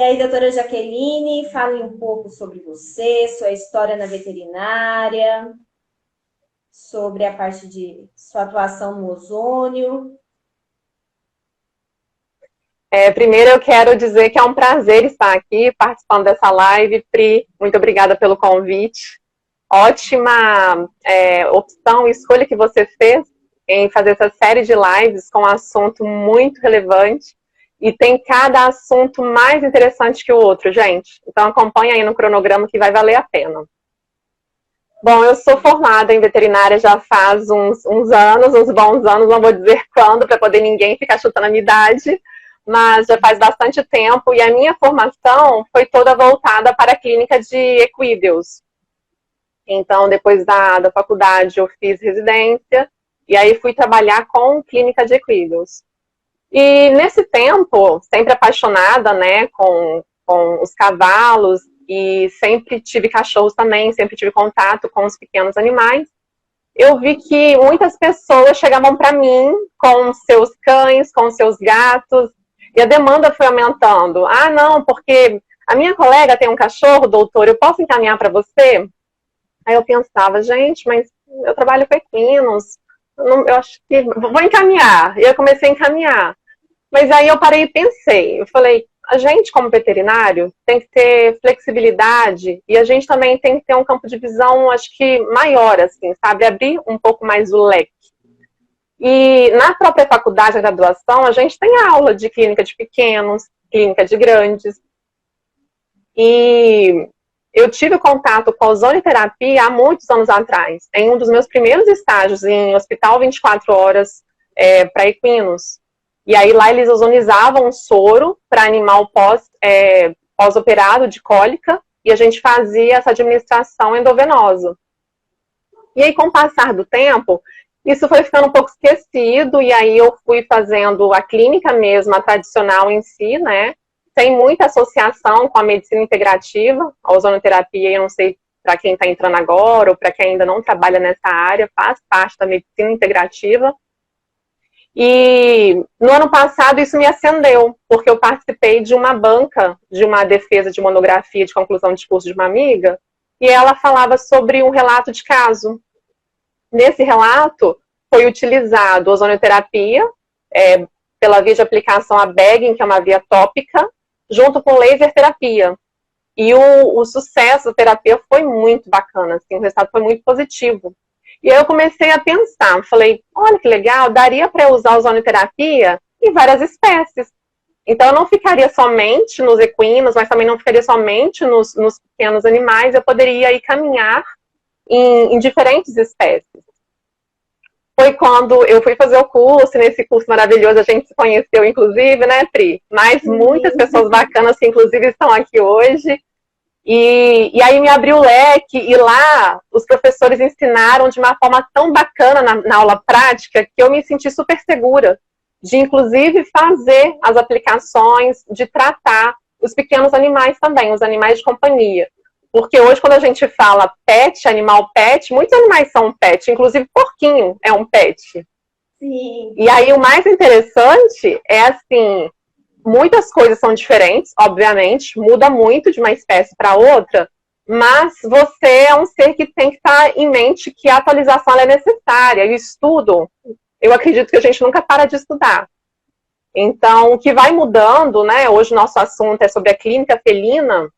E aí, doutora Jaqueline, fale um pouco sobre você, sua história na veterinária, sobre a parte de sua atuação no ozônio. Primeiro eu quero dizer que é um prazer estar aqui participando dessa live. Pri, muito obrigada pelo convite. Ótima opção e escolha que você fez em fazer essa série de lives com um assunto muito relevante. E tem cada assunto mais interessante que o outro, gente. Então acompanha aí no cronograma que vai valer a pena. Bom, eu sou formada em veterinária já faz uns anos, uns bons anos, não vou dizer quando, para poder ninguém ficar chutando a minha idade, mas já faz bastante tempo, e a minha formação foi toda voltada para a clínica de equídeos. Então, depois da faculdade, eu fiz residência, e aí fui trabalhar com clínica de equídeos. E nesse tempo, sempre apaixonada, né, com os cavalos, e sempre tive cachorros também, sempre tive contato com os pequenos animais, eu vi que muitas pessoas chegavam para mim com seus cães, com seus gatos, e a demanda foi aumentando. Ah, não, porque a minha colega tem um cachorro, doutor, eu posso encaminhar para você? Aí eu pensava, gente, mas eu trabalho com equinos, eu acho que vou encaminhar. E eu comecei a encaminhar. Mas aí eu parei e pensei, eu falei, a gente como veterinário tem que ter flexibilidade e a gente também tem que ter um campo de visão, acho que maior, assim, sabe? Abrir um pouco mais o leque. E na própria faculdade, da graduação, a gente tem aula de clínica de pequenos, clínica de grandes. E eu tive contato com a ozonioterapia há muitos anos atrás, em um dos meus primeiros estágios em hospital 24 horas para equinos. E aí lá eles ozonizavam um soro para animal pós-operado de cólica, e a gente fazia essa administração endovenosa. E aí, com o passar do tempo, isso foi ficando um pouco esquecido, e aí eu fui fazendo a clínica mesmo, a tradicional em si, né? Sem muita associação com a medicina integrativa, a ozonoterapia, eu não sei para quem está entrando agora, ou para quem ainda não trabalha nessa área, faz parte da medicina integrativa. E no ano passado isso me acendeu, porque eu participei de uma banca, de uma defesa de monografia de conclusão de curso de uma amiga, e ela falava sobre um relato de caso. Nesse relato foi utilizado ozonioterapia, pela via de aplicação a bagging, que é uma via tópica, junto com laser terapia. E o sucesso da terapia foi muito bacana, assim, o resultado foi muito positivo. E aí eu comecei a pensar, falei, olha que legal, daria para eu usar a ozonioterapia em várias espécies. Então eu não ficaria somente nos equinos, mas também não ficaria somente nos pequenos animais, eu poderia aí caminhar em diferentes espécies. Foi quando eu fui fazer o curso, nesse curso maravilhoso a gente se conheceu, inclusive, né, Pri? Mas muitas pessoas bacanas que, inclusive, estão aqui hoje. E aí me abriu o leque, e lá os professores ensinaram de uma forma tão bacana na aula prática, que eu me senti super segura de, inclusive, fazer as aplicações, de tratar os pequenos animais também, os animais de companhia. Porque hoje, quando a gente fala pet, animal pet, muitos animais são pet, inclusive porquinho é um pet. Sim. E aí o mais interessante é assim, muitas coisas são diferentes, obviamente, muda muito de uma espécie para outra, mas você é um ser que tem que estar em mente que a atualização é necessária, e o estudo, eu acredito que a gente nunca para de estudar. Então, o que vai mudando, né, hoje o nosso assunto é sobre a clínica felina,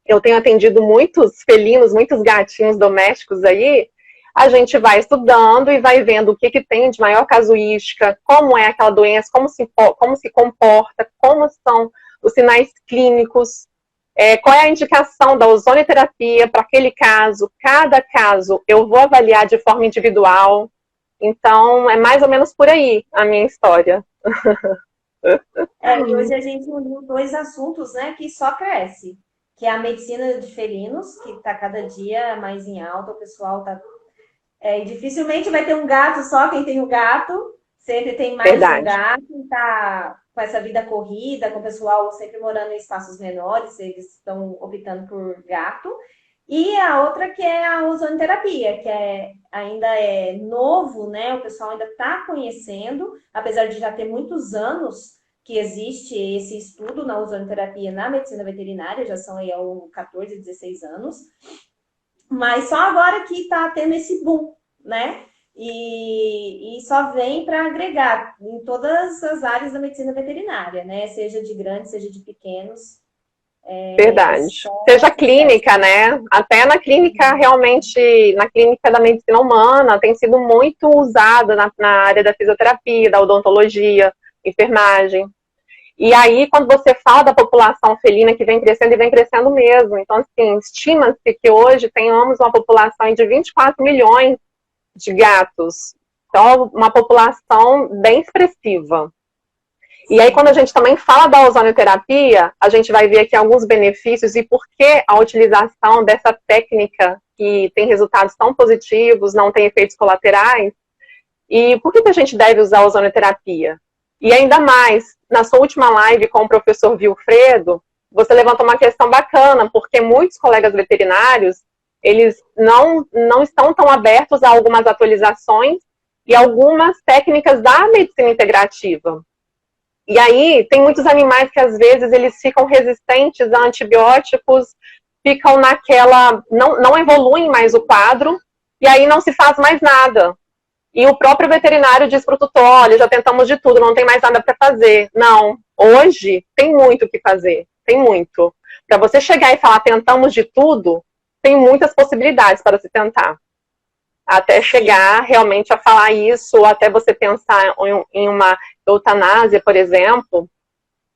eu tenho atendido muitos felinos, muitos gatinhos domésticos aí, a gente vai estudando e vai vendo o que tem de maior casuística, como é aquela doença, como se comporta, como são os sinais clínicos, qual é a indicação da ozonioterapia para aquele caso. Cada caso eu vou avaliar de forma individual. Então, é mais ou menos por aí a minha história. E hoje a gente uniu dois assuntos, né, que só cresce, que é a medicina de felinos, que está cada dia mais em alta, o pessoal está dificilmente vai ter um gato só quem tem um gato, sempre tem mais de um Verdade. gato, tá com essa vida corrida, com o pessoal sempre morando em espaços menores, eles estão optando por gato. E a outra que é a ozonoterapia, que ainda é novo, né? O pessoal ainda está conhecendo, apesar de já ter muitos anos que existe esse estudo na ozonoterapia na medicina veterinária, já são aí há 14, 16 anos, mas só agora que está tendo esse boom, né? E só vem para agregar em todas as áreas da medicina veterinária, né? Seja de grandes, seja de pequenos. Verdade. Seja clínica, né? Até na clínica, realmente, na clínica da medicina humana, tem sido muito usada na área da fisioterapia, da odontologia, enfermagem. E aí, quando você fala da população felina que vem crescendo, e vem crescendo mesmo. Então, assim, estima-se que hoje tenhamos uma população de 24 milhões de gatos. Então, uma população bem expressiva. E aí, quando a gente também fala da ozonoterapia, a gente vai ver aqui alguns benefícios e por que a utilização dessa técnica que tem resultados tão positivos, não tem efeitos colaterais. E por que a gente deve usar a ozonoterapia? E ainda mais, na sua última live com o professor Vilfredo, você levantou uma questão bacana, porque muitos colegas veterinários, eles não estão tão abertos a algumas atualizações e algumas técnicas da medicina integrativa. E aí, tem muitos animais que, às vezes, eles ficam resistentes a antibióticos, ficam naquela... não evoluem mais o quadro, e aí não se faz mais nada. E o próprio veterinário diz para o tutor, olha, já tentamos de tudo, não tem mais nada para fazer. Não, hoje tem muito o que fazer, tem muito. Para você chegar e falar, tentamos de tudo, tem muitas possibilidades para se tentar. Até chegar realmente a falar isso, ou até você pensar em uma eutanásia, por exemplo,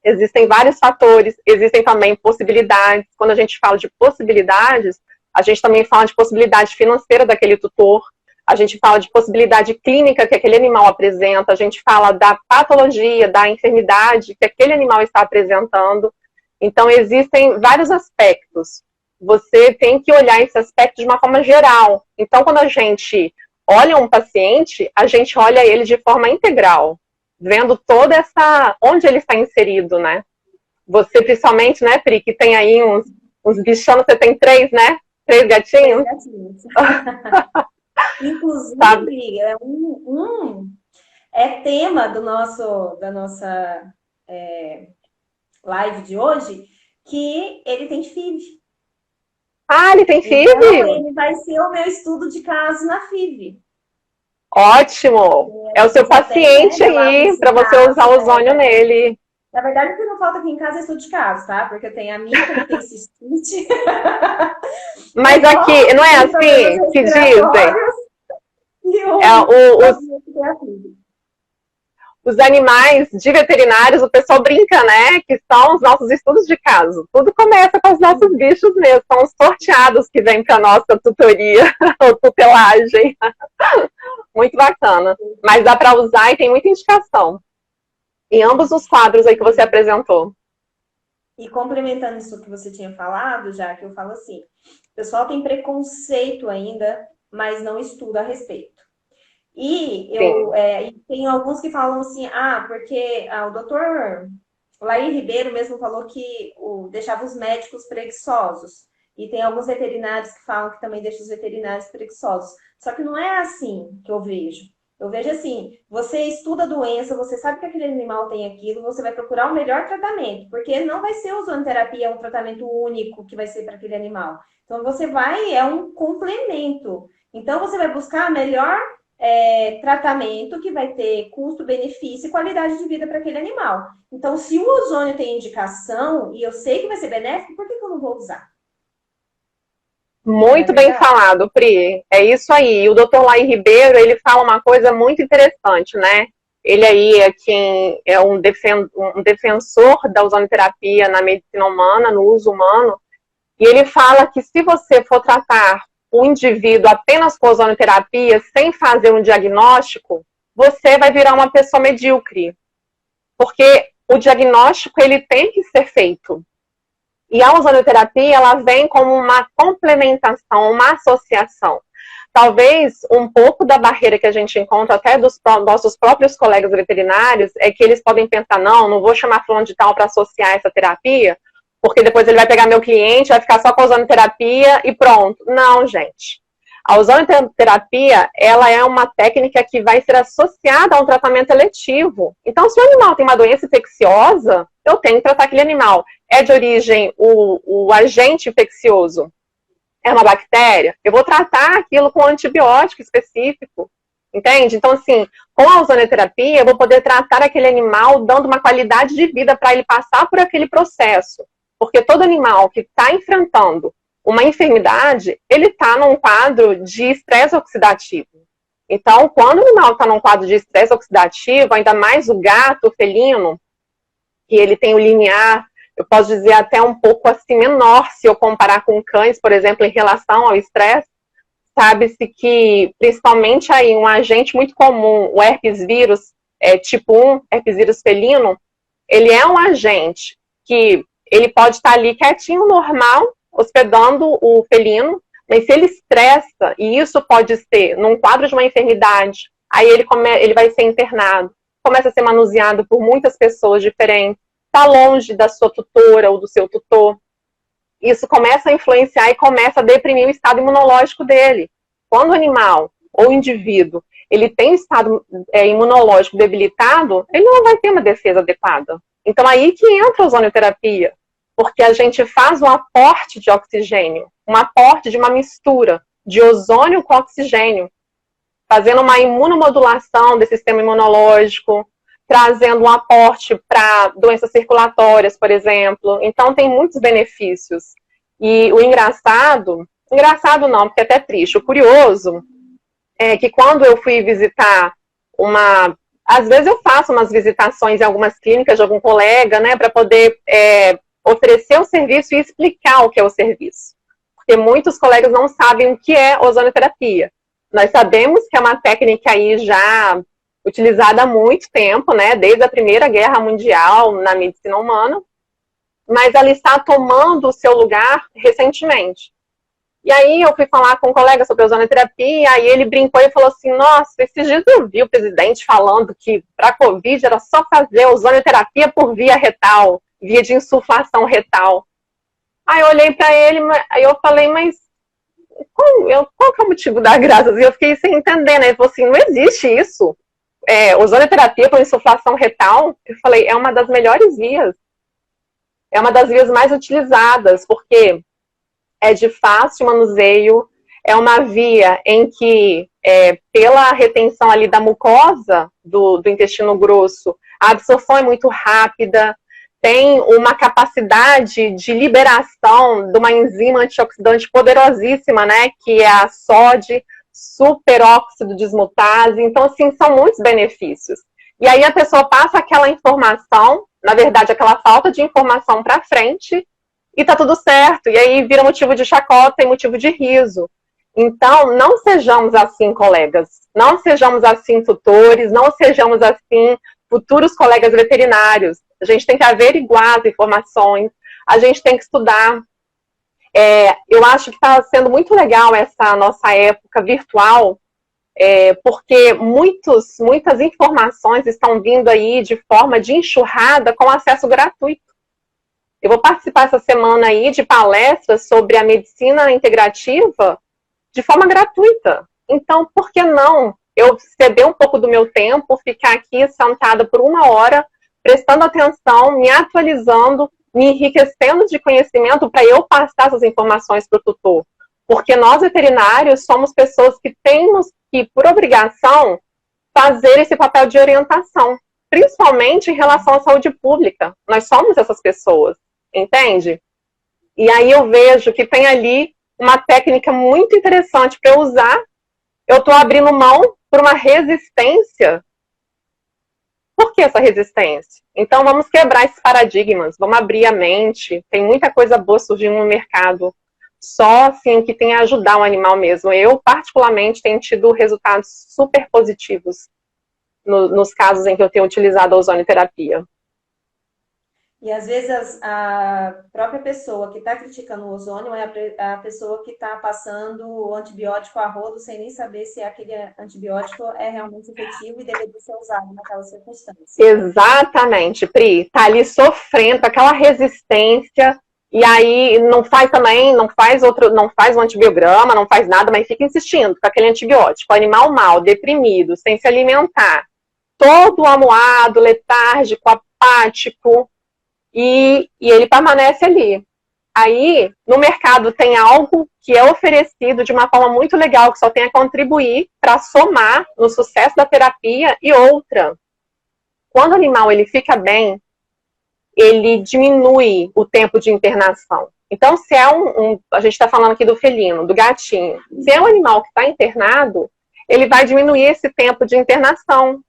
existem vários fatores, existem também possibilidades. Quando a gente fala de possibilidades, a gente também fala de possibilidade financeira daquele tutor, a gente fala de possibilidade clínica que aquele animal apresenta, a gente fala da patologia, da enfermidade que aquele animal está apresentando. Então, existem vários aspectos. Você tem que olhar esse aspecto de uma forma geral. Então, quando a gente olha um paciente, a gente olha ele de forma integral, vendo toda essa... onde ele está inserido, né? Você, principalmente, né, Pri, que tem aí uns bichões, você tem 3, né? 3 gatinhos? 3 gatinhos. Inclusive, é tema da nossa live de hoje, que ele tem FIV. Ah, ele tem FIV? Então, ele vai ser o meu estudo de caso na FIV. Ótimo! É o seu paciente aí, para você usar o ozônio nele. Na verdade, o que não falta aqui em casa é estudo de caso, tá? Porque eu tenho a minha que tem cistite. Mas aqui, não é assim que dizem? Os animais de veterinários, o pessoal brinca, né? Que são os nossos estudos de caso. Tudo começa com os nossos bichos mesmo. São os sorteados que vêm para a nossa tutoria ou tutelagem. Muito bacana. Mas dá para usar e tem muita indicação. Em ambos os quadros aí que você apresentou. E complementando isso que você tinha falado, já que eu falo assim, o pessoal tem preconceito ainda, mas não estuda a respeito. E tem alguns que falam assim, porque o doutor Laí Ribeiro mesmo falou que deixava os médicos preguiçosos. E tem alguns veterinários que falam que também deixa os veterinários preguiçosos. Só que não é assim que eu vejo. Eu vejo assim, você estuda a doença, você sabe que aquele animal tem aquilo, você vai procurar o melhor tratamento, porque não vai ser ozonoterapia um tratamento único que vai ser para aquele animal. Então você é um complemento. Então você vai buscar o melhor tratamento que vai ter custo, benefício e qualidade de vida para aquele animal. Então, se o ozônio tem indicação e eu sei que vai ser benéfico, por que eu não vou usar? Muito bem falado, Pri. É isso aí. O Dr. Laí Ribeiro, ele fala uma coisa muito interessante, né? Ele aí é um defensor da ozonoterapia na medicina humana, no uso humano, e ele fala que se você for tratar o indivíduo apenas com ozonoterapia, sem fazer um diagnóstico, você vai virar uma pessoa medíocre. Porque o diagnóstico, ele tem que ser feito. E a ozonoterapia, ela vem como uma complementação, uma associação. Talvez um pouco da barreira que a gente encontra até dos nossos próprios colegas veterinários é que eles podem pensar, não vou chamar fulano de tal para associar essa terapia, porque depois ele vai pegar meu cliente, vai ficar só com ozonoterapia e pronto. Não, gente. A ozonoterapia, ela é uma técnica que vai ser associada a um tratamento eletivo. Então, se o animal tem uma doença infecciosa, eu tenho que tratar aquele animal. É de origem, o agente infeccioso é uma bactéria, eu vou tratar aquilo com um antibiótico específico, entende? Então, assim, com a ozonoterapia, eu vou poder tratar aquele animal dando uma qualidade de vida para ele passar por aquele processo. Porque todo animal que está enfrentando uma enfermidade, ele está num quadro de estresse oxidativo. Então, quando o animal está num quadro de estresse oxidativo, ainda mais o gato, o felino, que ele tem o limiar, eu posso dizer até um pouco assim menor, se eu comparar com cães, por exemplo, em relação ao estresse, sabe-se que, principalmente aí, um agente muito comum, o herpes vírus, tipo 1, herpes vírus felino, ele é um agente que ele pode estar ali quietinho, normal, hospedando o felino, mas se ele estressa, e isso pode ser num quadro de uma enfermidade, aí ele vai ser internado, começa a ser manuseado por muitas pessoas diferentes, está longe da sua tutora ou do seu tutor, isso começa a influenciar e começa a deprimir o estado imunológico dele. Quando o animal ou o indivíduo ele tem um estado imunológico debilitado, ele não vai ter uma defesa adequada. Então aí que entra a ozonoterapia, porque a gente faz um aporte de oxigênio, um aporte de uma mistura de ozônio com oxigênio, fazendo uma imunomodulação desse sistema imunológico, trazendo um aporte para doenças circulatórias, por exemplo. Então, tem muitos benefícios. E o engraçado não, porque é até triste, o curioso é que quando eu fui visitar às vezes eu faço umas visitações em algumas clínicas de algum colega, né, para poder oferecer o serviço e explicar o que é o serviço. Porque muitos colegas não sabem o que é ozonoterapia. Nós sabemos que é uma técnica aí já utilizada há muito tempo, né, desde a Primeira Guerra Mundial na medicina humana, mas ela está tomando o seu lugar recentemente. E aí eu fui falar com um colega sobre a ozonoterapia, aí ele brincou e falou assim, nossa, esses dias eu vi o presidente falando que para a Covid era só fazer ozonoterapia por via retal, via de insuflação retal. Aí eu olhei para ele, aí eu falei, mas qual que é o motivo da graça? E eu fiquei sem entender, né? Ele falou assim, não existe isso. Ozonoterapia por insuflação retal, eu falei, é uma das melhores vias. É uma das vias mais utilizadas, porque é de fácil manuseio, é uma via em que, pela retenção ali da mucosa do intestino grosso, a absorção é muito rápida, tem uma capacidade de liberação de uma enzima antioxidante poderosíssima, né, que é a SOD, superóxido dismutase. Então, assim, são muitos benefícios. E aí a pessoa passa aquela informação, na verdade, aquela falta de informação para frente, e tá tudo certo. E aí vira motivo de chacota e motivo de riso. Então, não sejamos assim, colegas. Não sejamos assim, tutores. Não sejamos assim, futuros colegas veterinários. A gente tem que averiguar as informações. A gente tem que estudar. Eu acho que está sendo muito legal essa nossa época virtual, porque muitas informações estão vindo aí de forma de enxurrada com acesso gratuito. Eu vou participar essa semana aí de palestras sobre a medicina integrativa de forma gratuita. Então, por que não eu ceder um pouco do meu tempo, ficar aqui sentada por 1 hora, prestando atenção, me atualizando, me enriquecendo de conhecimento para eu passar essas informações para o tutor. Porque nós, veterinários, somos pessoas que temos que, por obrigação, fazer esse papel de orientação, principalmente em relação à saúde pública. Nós somos essas pessoas, entende? E aí eu vejo que tem ali uma técnica muito interessante para eu usar. Eu estou abrindo mão por uma resistência. Por que essa resistência? Então vamos quebrar esses paradigmas, vamos abrir a mente. Tem muita coisa boa surgindo no mercado. Só assim que tem a ajudar o animal mesmo. Eu, particularmente, tenho tido resultados super positivos nos casos em que eu tenho utilizado a ozonoterapia. E às vezes a própria pessoa que está criticando o ozônio é a pessoa que está passando o antibiótico a rodo sem nem saber se aquele antibiótico é realmente efetivo e deveria ser usado naquela circunstância. Exatamente, Pri. Está ali sofrendo aquela resistência E aí não faz também, não faz um antibiograma, não faz nada, mas fica insistindo com aquele antibiótico. O animal mal, deprimido, sem se alimentar, todo amuado, letárgico, apático, e ele permanece ali. Aí, no mercado tem algo que é oferecido de uma forma muito legal, que só tem a contribuir para somar no sucesso da terapia. E outra, quando o animal ele fica bem, ele diminui o tempo de internação. Então, se é a gente está falando aqui do felino, do gatinho, se é um animal que está internado, ele vai diminuir esse tempo de internação.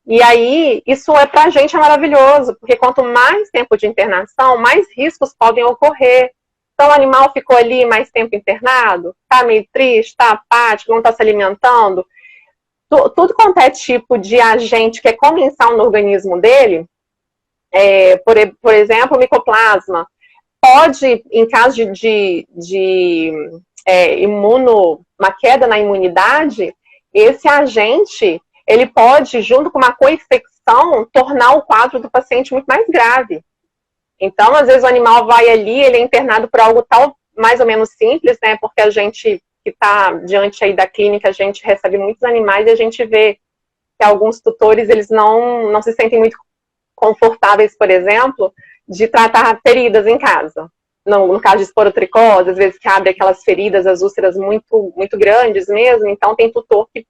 E aí, isso pra gente é maravilhoso, porque quanto mais tempo de internação, mais riscos podem ocorrer. Então, o animal ficou ali mais tempo internado, tá meio triste, tá apático, não tá se alimentando. Tudo quanto é tipo de agente que é comensal no organismo dele, por exemplo, o micoplasma, pode, em caso uma queda na imunidade, esse agente ele pode, junto com uma co-infecção, tornar o quadro do paciente muito mais grave. Então, às vezes o animal vai ali, ele é internado por algo tal, mais ou menos simples, né? Porque a gente que está diante aí da clínica, a gente recebe muitos animais e a gente vê que alguns tutores, eles não se sentem muito confortáveis, por exemplo, de tratar feridas em casa. No caso de esporotricose, às vezes que abre aquelas feridas, as úlceras muito, muito grandes mesmo, então tem tutor que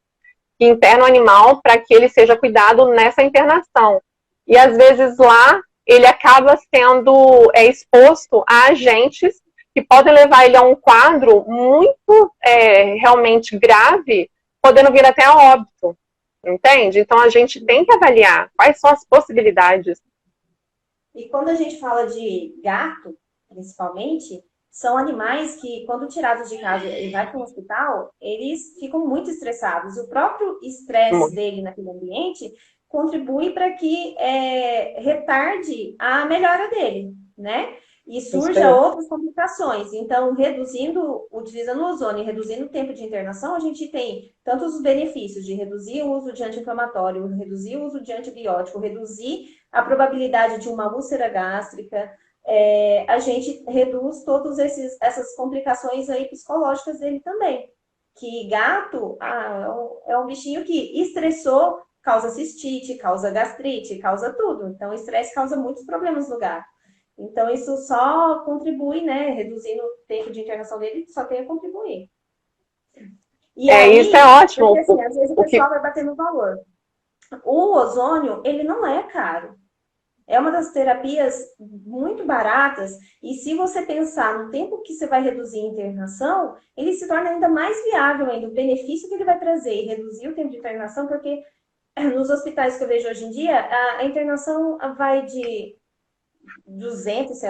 interna o animal para que ele seja cuidado nessa internação. E às vezes lá ele acaba sendo exposto a agentes que podem levar ele a um quadro muito realmente grave, podendo vir até a óbito. Entende? Então a gente tem que avaliar quais são as possibilidades. E quando a gente fala de gato, principalmente, são animais que, quando tirados de casa e vai para um hospital, eles ficam muito estressados. O próprio estresse dele naquele ambiente contribui para que retarde a melhora dele, né? E surja outras complicações. Então, utilizando o ozônio e reduzindo o tempo de internação, a gente tem tantos os benefícios de reduzir o uso de anti-inflamatório, reduzir o uso de antibiótico, reduzir a probabilidade de uma úlcera gástrica, a gente reduz todas essas complicações aí psicológicas dele também. Que gato é um bichinho que estressou, causa cistite, causa gastrite, causa tudo. Então, o estresse causa muitos problemas no gato. Então, isso só contribui, né? Reduzindo o tempo de internação dele, só tem a contribuir. E aí, isso é ótimo. Porque, assim, às vezes o pessoal vai bater no valor. O ozônio, ele não é caro. É uma das terapias muito baratas, e se você pensar no tempo que você vai reduzir a internação, ele se torna ainda mais viável ainda, o benefício que ele vai trazer e reduzir o tempo de internação, porque nos hospitais que eu vejo hoje em dia, a internação vai de 200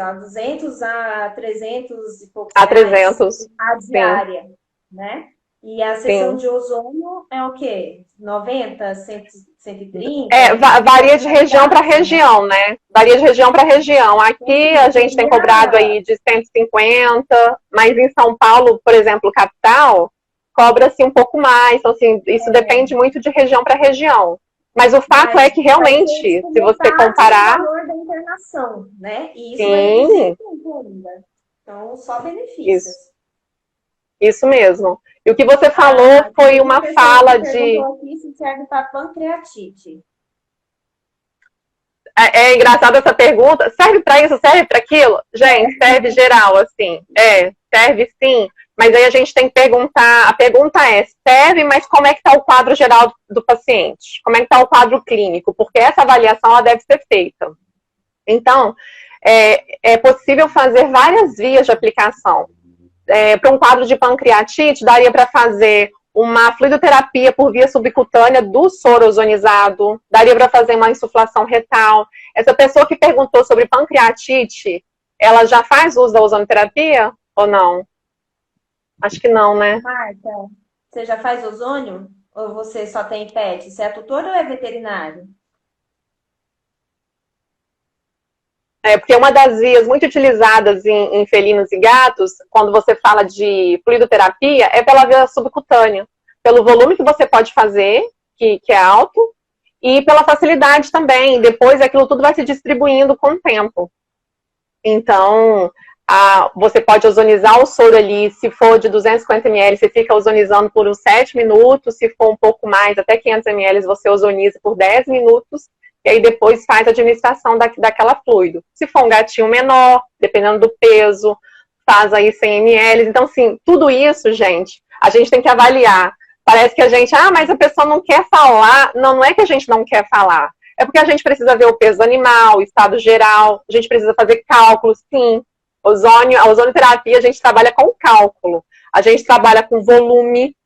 a 300 e poucos a 300 a diária, né? E a sessão de ozônio é o quê? 90, 130? Varia de região para região, né? Varia de região para região. Aqui a gente tem cobrado aí de 150, mas em São Paulo, por exemplo, capital, cobra-se um pouco mais. Então, assim, isso depende muito de região para região. Mas o fato é que realmente, se você comparar... o valor da internação, né? E isso vai reduzir tudo ainda. Então, só benefícios. Isso mesmo. E o que você falou foi uma fala de... Aqui se serve para pancreatite. É engraçada essa pergunta. Serve para isso? Serve para aquilo? Gente, serve geral, assim. Serve sim. Mas aí a gente tem que perguntar... A pergunta é, serve, mas como é que está o quadro geral do paciente? Como é que está o quadro clínico? Porque essa avaliação ela deve ser feita. Então, é possível fazer várias vias de aplicação. Para um quadro de pancreatite, daria para fazer uma fluidoterapia por via subcutânea do soro ozonizado, daria para fazer uma insuflação retal. Essa pessoa que perguntou sobre pancreatite, ela já faz uso da ozonoterapia ou não? Acho que não, né? Marta, você já faz ozônio? Ou você só tem PET? Você é tutor ou é veterinário? Porque uma das vias muito utilizadas em felinos e gatos, quando você fala de fluidoterapia, é pela via subcutânea. Pelo volume que você pode fazer, que é alto, e pela facilidade também. Depois aquilo tudo vai se distribuindo com o tempo. Então, Você pode ozonizar o soro ali, se for de 250 ml, você fica ozonizando por uns 7 minutos, se for um pouco mais, até 500 ml, você ozoniza por 10 minutos, e aí depois faz a administração daquela fluido. Se for um gatinho menor, dependendo do peso, faz aí 100 ml. Então, assim, tudo isso, gente, a gente tem que avaliar. Parece que a gente, mas a pessoa não quer falar. Não, não é que a gente não quer falar. É porque a gente precisa ver o peso do animal, o estado geral, a gente precisa fazer cálculos, sim. A ozonioterapia, a gente trabalha com cálculo. A gente trabalha com volume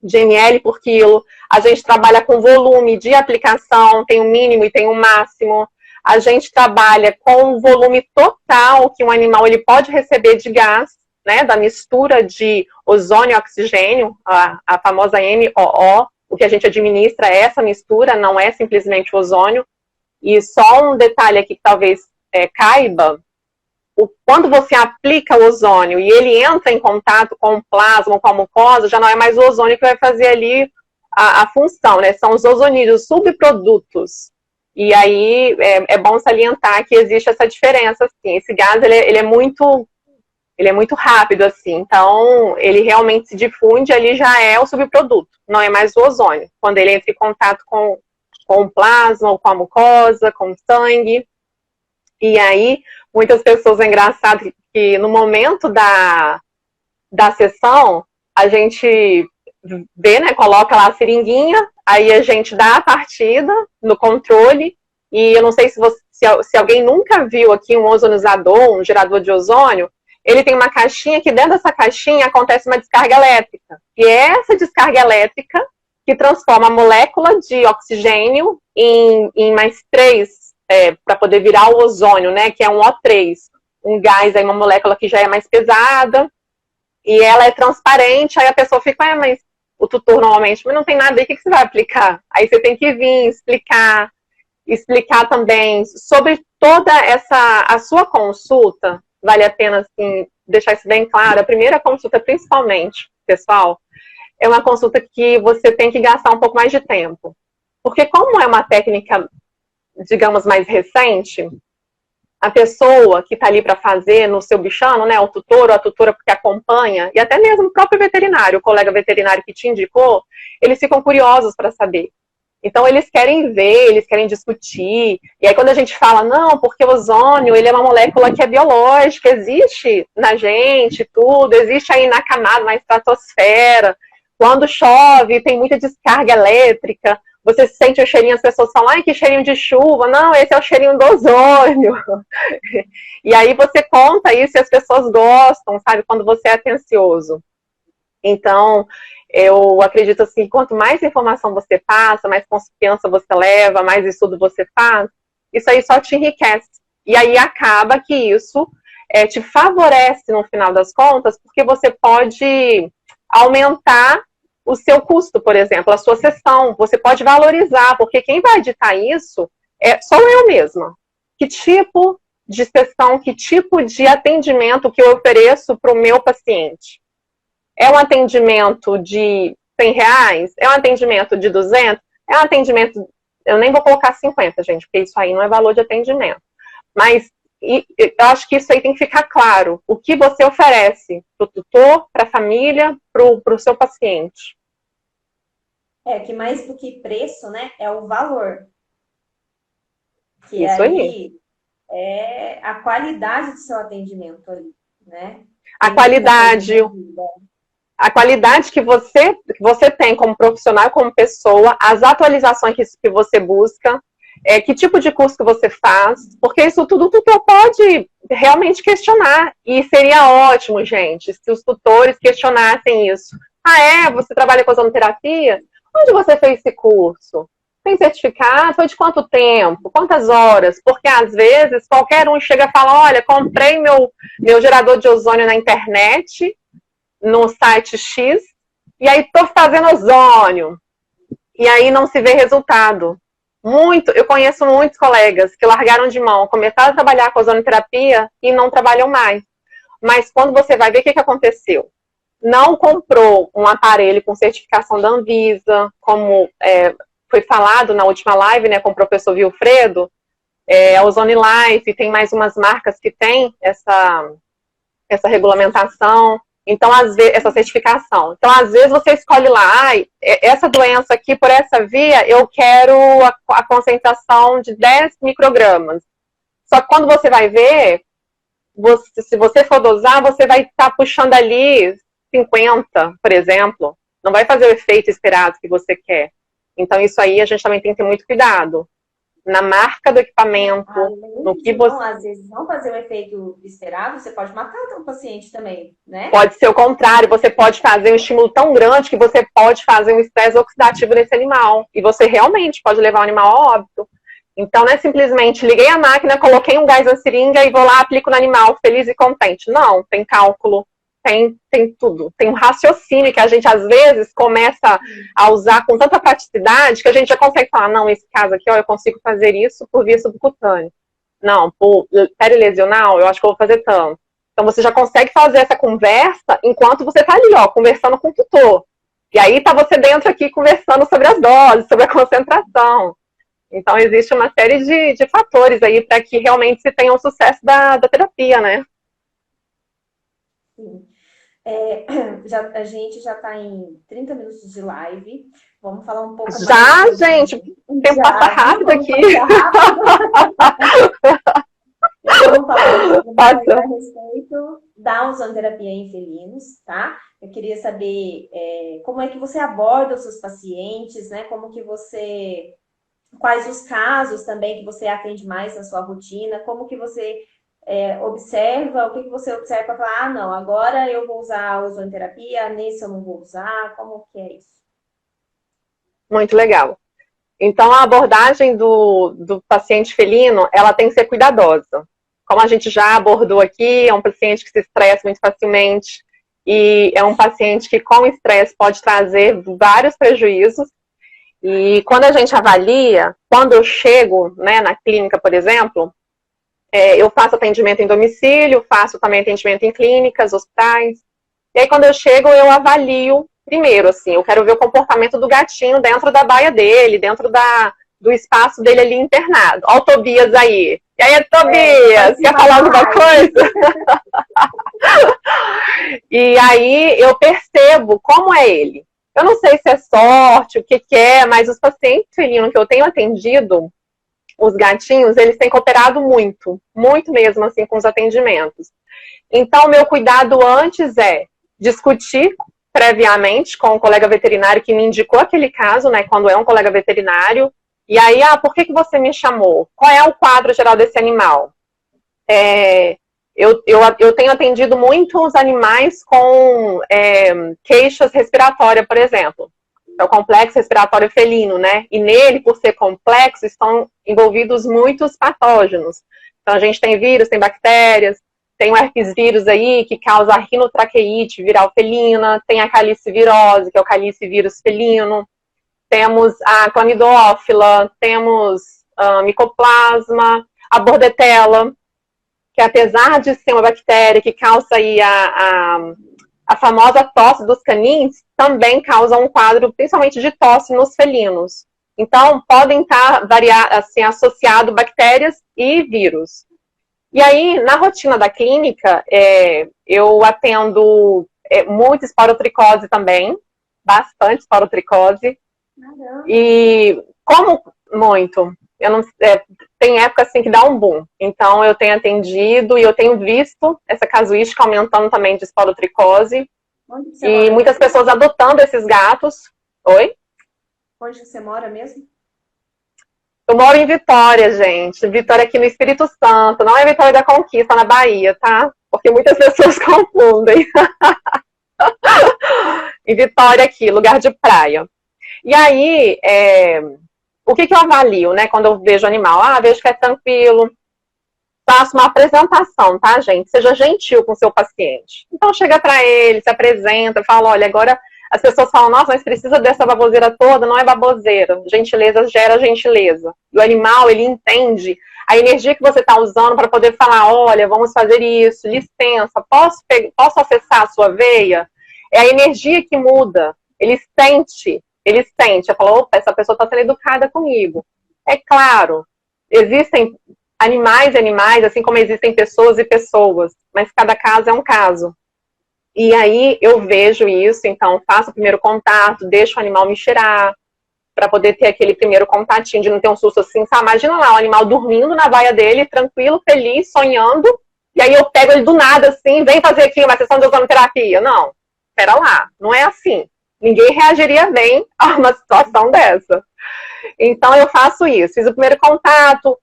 de ml por quilo. A gente trabalha com volume de aplicação, tem o mínimo e tem o máximo. A gente trabalha com o volume total que um animal ele pode receber de gás, né, da mistura de ozônio e oxigênio, a famosa MOO. O que a gente administra é essa mistura, não é simplesmente o ozônio. E só um detalhe aqui que talvez caiba, quando você aplica o ozônio e ele entra em contato com o plasma ou com a mucosa, já não é mais o ozônio que vai fazer ali a função, né? São os ozonídeos, subprodutos. E aí é bom salientar que existe essa diferença, assim. Esse gás, ele é muito rápido, assim. Então, ele realmente se difunde, ali já é o subproduto, não é mais o ozônio. Quando ele entra em contato com o plasma ou com a mucosa, com o sangue. E aí, muitas pessoas, é engraçado que no momento da sessão, a gente vê, né, coloca lá a seringuinha, aí a gente dá a partida no controle, e eu não sei se alguém nunca viu aqui um ozonizador, um gerador de ozônio, ele tem uma caixinha, que dentro dessa caixinha acontece uma descarga elétrica. E é essa descarga elétrica que transforma a molécula de oxigênio em mais 3, para poder virar o ozônio, né, que é um O3, um gás, aí uma molécula que já é mais pesada, e ela é transparente, aí a pessoa fica, mas o tutor normalmente, mas não tem nada aí, o que você vai aplicar? Aí você tem que vir explicar também sobre toda a sua consulta, vale a pena, assim, deixar isso bem claro. A primeira consulta, principalmente, pessoal, é uma consulta que você tem que gastar um pouco mais de tempo, porque como é uma técnica, digamos, mais recente, a pessoa que está ali para fazer no seu bichano, né, o tutor ou a tutora que acompanha, e até mesmo o próprio veterinário, o colega veterinário que te indicou, eles ficam curiosos para saber. Então, eles querem ver, eles querem discutir. E aí, quando a gente fala, não, porque o ozônio, ele é uma molécula que é biológica, existe na gente, tudo, existe aí na camada, na estratosfera. Quando chove, tem muita descarga elétrica, você sente o cheirinho, as pessoas falam, ai, que cheirinho de chuva. Não, esse é o cheirinho do ozônio. E aí você conta isso e as pessoas gostam, sabe, quando você é atencioso. Então, eu acredito assim, quanto mais informação você passa, mais confiança você leva, mais estudo você faz, isso aí só te enriquece. E aí acaba que isso te favorece no final das contas, porque você pode aumentar o seu custo, por exemplo, a sua sessão. Você pode valorizar, porque quem vai editar isso sou eu mesma. Que tipo de sessão, que tipo de atendimento que eu ofereço para o meu paciente? É um atendimento de R$100? É um atendimento de 200? É um atendimento... Eu nem vou colocar 50, gente, porque isso aí não é valor de atendimento. Mas eu acho que isso aí tem que ficar claro. O que você oferece para o tutor, para a família, para o seu paciente. Que mais do que preço, né, é o valor. Que isso aí é a qualidade do seu atendimento ali, né? A qualidade que você tem como profissional, como pessoa, as atualizações que você busca, que tipo de curso que você faz, porque isso tudo o tutor pode realmente questionar, e seria ótimo, gente, se os tutores questionassem isso. Você trabalha com ozonoterapia? Onde você fez esse curso? Tem certificado? Foi de quanto tempo? Quantas horas? Porque às vezes qualquer um chega e fala, olha, comprei meu gerador de ozônio na internet, no site X, e aí estou fazendo ozônio. E aí não se vê resultado. Eu conheço muitos colegas que largaram de mão, começaram a trabalhar com ozonoterapia e não trabalham mais. Mas quando você vai ver o que aconteceu, não comprou um aparelho com certificação da Anvisa, como foi falado na última live, né, com o professor Vilfredo, a Ozone Life, tem mais umas marcas que tem essa regulamentação. Então, às vezes, essa certificação. Então, às vezes, você escolhe lá, essa doença aqui, por essa via, eu quero a concentração de 10 microgramas. Só que quando você vai ver, se você for dosar, você vai estar puxando ali 50, por exemplo. Não vai fazer o efeito esperado que você quer. Então, isso aí a gente também tem que ter muito cuidado. Na marca do equipamento, no que você... Não, às vezes, não fazer o efeito esperado, você pode matar o paciente também, né? Pode ser o contrário, você pode fazer um estímulo tão grande que você pode fazer um estresse oxidativo nesse animal. E você realmente pode levar o animal a óbito. Então, não é simplesmente liguei a máquina, coloquei um gás na seringa e vou lá, aplico no animal feliz e contente. Não, tem cálculo, tem tudo. Tem um raciocínio que a gente, às vezes, começa a usar com tanta praticidade que a gente já consegue falar, não, esse caso aqui, ó, eu consigo fazer isso por via subcutânea. Não, por perilesional, eu acho que eu vou fazer tanto. Então, você já consegue fazer essa conversa enquanto você tá ali, ó, conversando com o tutor. E aí tá você dentro aqui conversando sobre as doses, sobre a concentração. Então, existe uma série de fatores aí para que realmente se tenha um sucesso da terapia, né? Sim. A gente já está em 30 minutos de live. Vamos falar um pouco mais. Já, gente, o tempo passa rápido aqui. Vamos falar mais a respeito da ozonoterapia em felinos, tá? Eu queria saber como é que você aborda os seus pacientes, né? Quais os casos também que você atende mais na sua rotina, como que você observa, o que você observa para falar, não, agora eu vou usar a ozonoterapia, nesse eu não vou usar, como que é isso? Muito legal. Então, a abordagem do paciente felino, ela tem que ser cuidadosa. Como a gente já abordou aqui, é um paciente que se estressa muito facilmente e é um paciente que com estresse pode trazer vários prejuízos. E quando a gente avalia, quando eu chego, né, na clínica, por exemplo, eu faço atendimento em domicílio, faço também atendimento em clínicas, hospitais. E aí, quando eu chego, eu avalio primeiro, assim, eu quero ver o comportamento do gatinho dentro da baia dele, dentro do espaço dele ali internado. Ó o Tobias aí. E aí, Tobias, quer falar alguma coisa? E aí, eu percebo como é ele. Eu não sei se é sorte, o que é, mas os pacientes felinos que eu tenho atendido, os gatinhos, eles têm cooperado muito mesmo, assim, com os atendimentos. Então, meu cuidado antes é discutir previamente com o colega veterinário que me indicou aquele caso, né, quando é um colega veterinário, e aí, por que você me chamou? Qual é o quadro geral desse animal? Eu tenho atendido muitos animais com queixas respiratórias, por exemplo. É o complexo respiratório felino, né? E nele, por ser complexo, estão envolvidos muitos patógenos. Então, a gente tem vírus, tem bactérias, tem o herpes vírus aí, que causa a rinotraqueite viral felina, tem a calicivirose, que é o calicivírus felino, temos a clamidófila, temos a micoplasma, a bordetella, que apesar de ser uma bactéria que causa aí a famosa tosse dos canins, também causa um quadro, principalmente de tosse nos felinos. Então, podem estar assim, associados bactérias e vírus. E aí, na rotina da clínica, eu atendo muito esporotricose também, bastante esporotricose. E como muito? Eu não, tem época assim que dá um boom. Então, eu tenho atendido e eu tenho visto essa casuística aumentando também de esporotricose. E muitas pessoas adotando esses gatos. Oi? Onde você mora mesmo? Eu moro em Vitória, gente. Vitória aqui no Espírito Santo. Não é Vitória da Conquista, na Bahia, tá? Porque muitas pessoas confundem. Em Vitória aqui, lugar de praia. E aí, o que eu avalio, né, quando eu vejo o animal? Vejo que é tranquilo. Faço uma apresentação, tá, gente? Seja gentil com o seu paciente. Então, chega pra ele, se apresenta, fala, olha, agora as pessoas falam, nossa, mas precisa dessa baboseira toda? Não é baboseira. Gentileza gera gentileza. E o animal, ele entende a energia que você está usando para poder falar, olha, vamos fazer isso, licença, posso acessar a sua veia? É a energia que muda. Ele sente. Ele fala, opa, essa pessoa está sendo educada comigo. É claro, existem animais e animais, assim como existem pessoas e pessoas, mas cada caso é um caso. E aí eu vejo isso, então faço o primeiro contato, deixo o animal me cheirar, para poder ter aquele primeiro contatinho, de não ter um susto assim, sabe? Imagina lá, o animal dormindo na baia dele, tranquilo, feliz, sonhando, e aí eu pego ele do nada assim, vem fazer aqui uma sessão de ozonoterapia. Não, espera lá, não é assim. Ninguém reagiria bem a uma situação dessa. Então eu faço isso, fiz o primeiro contato,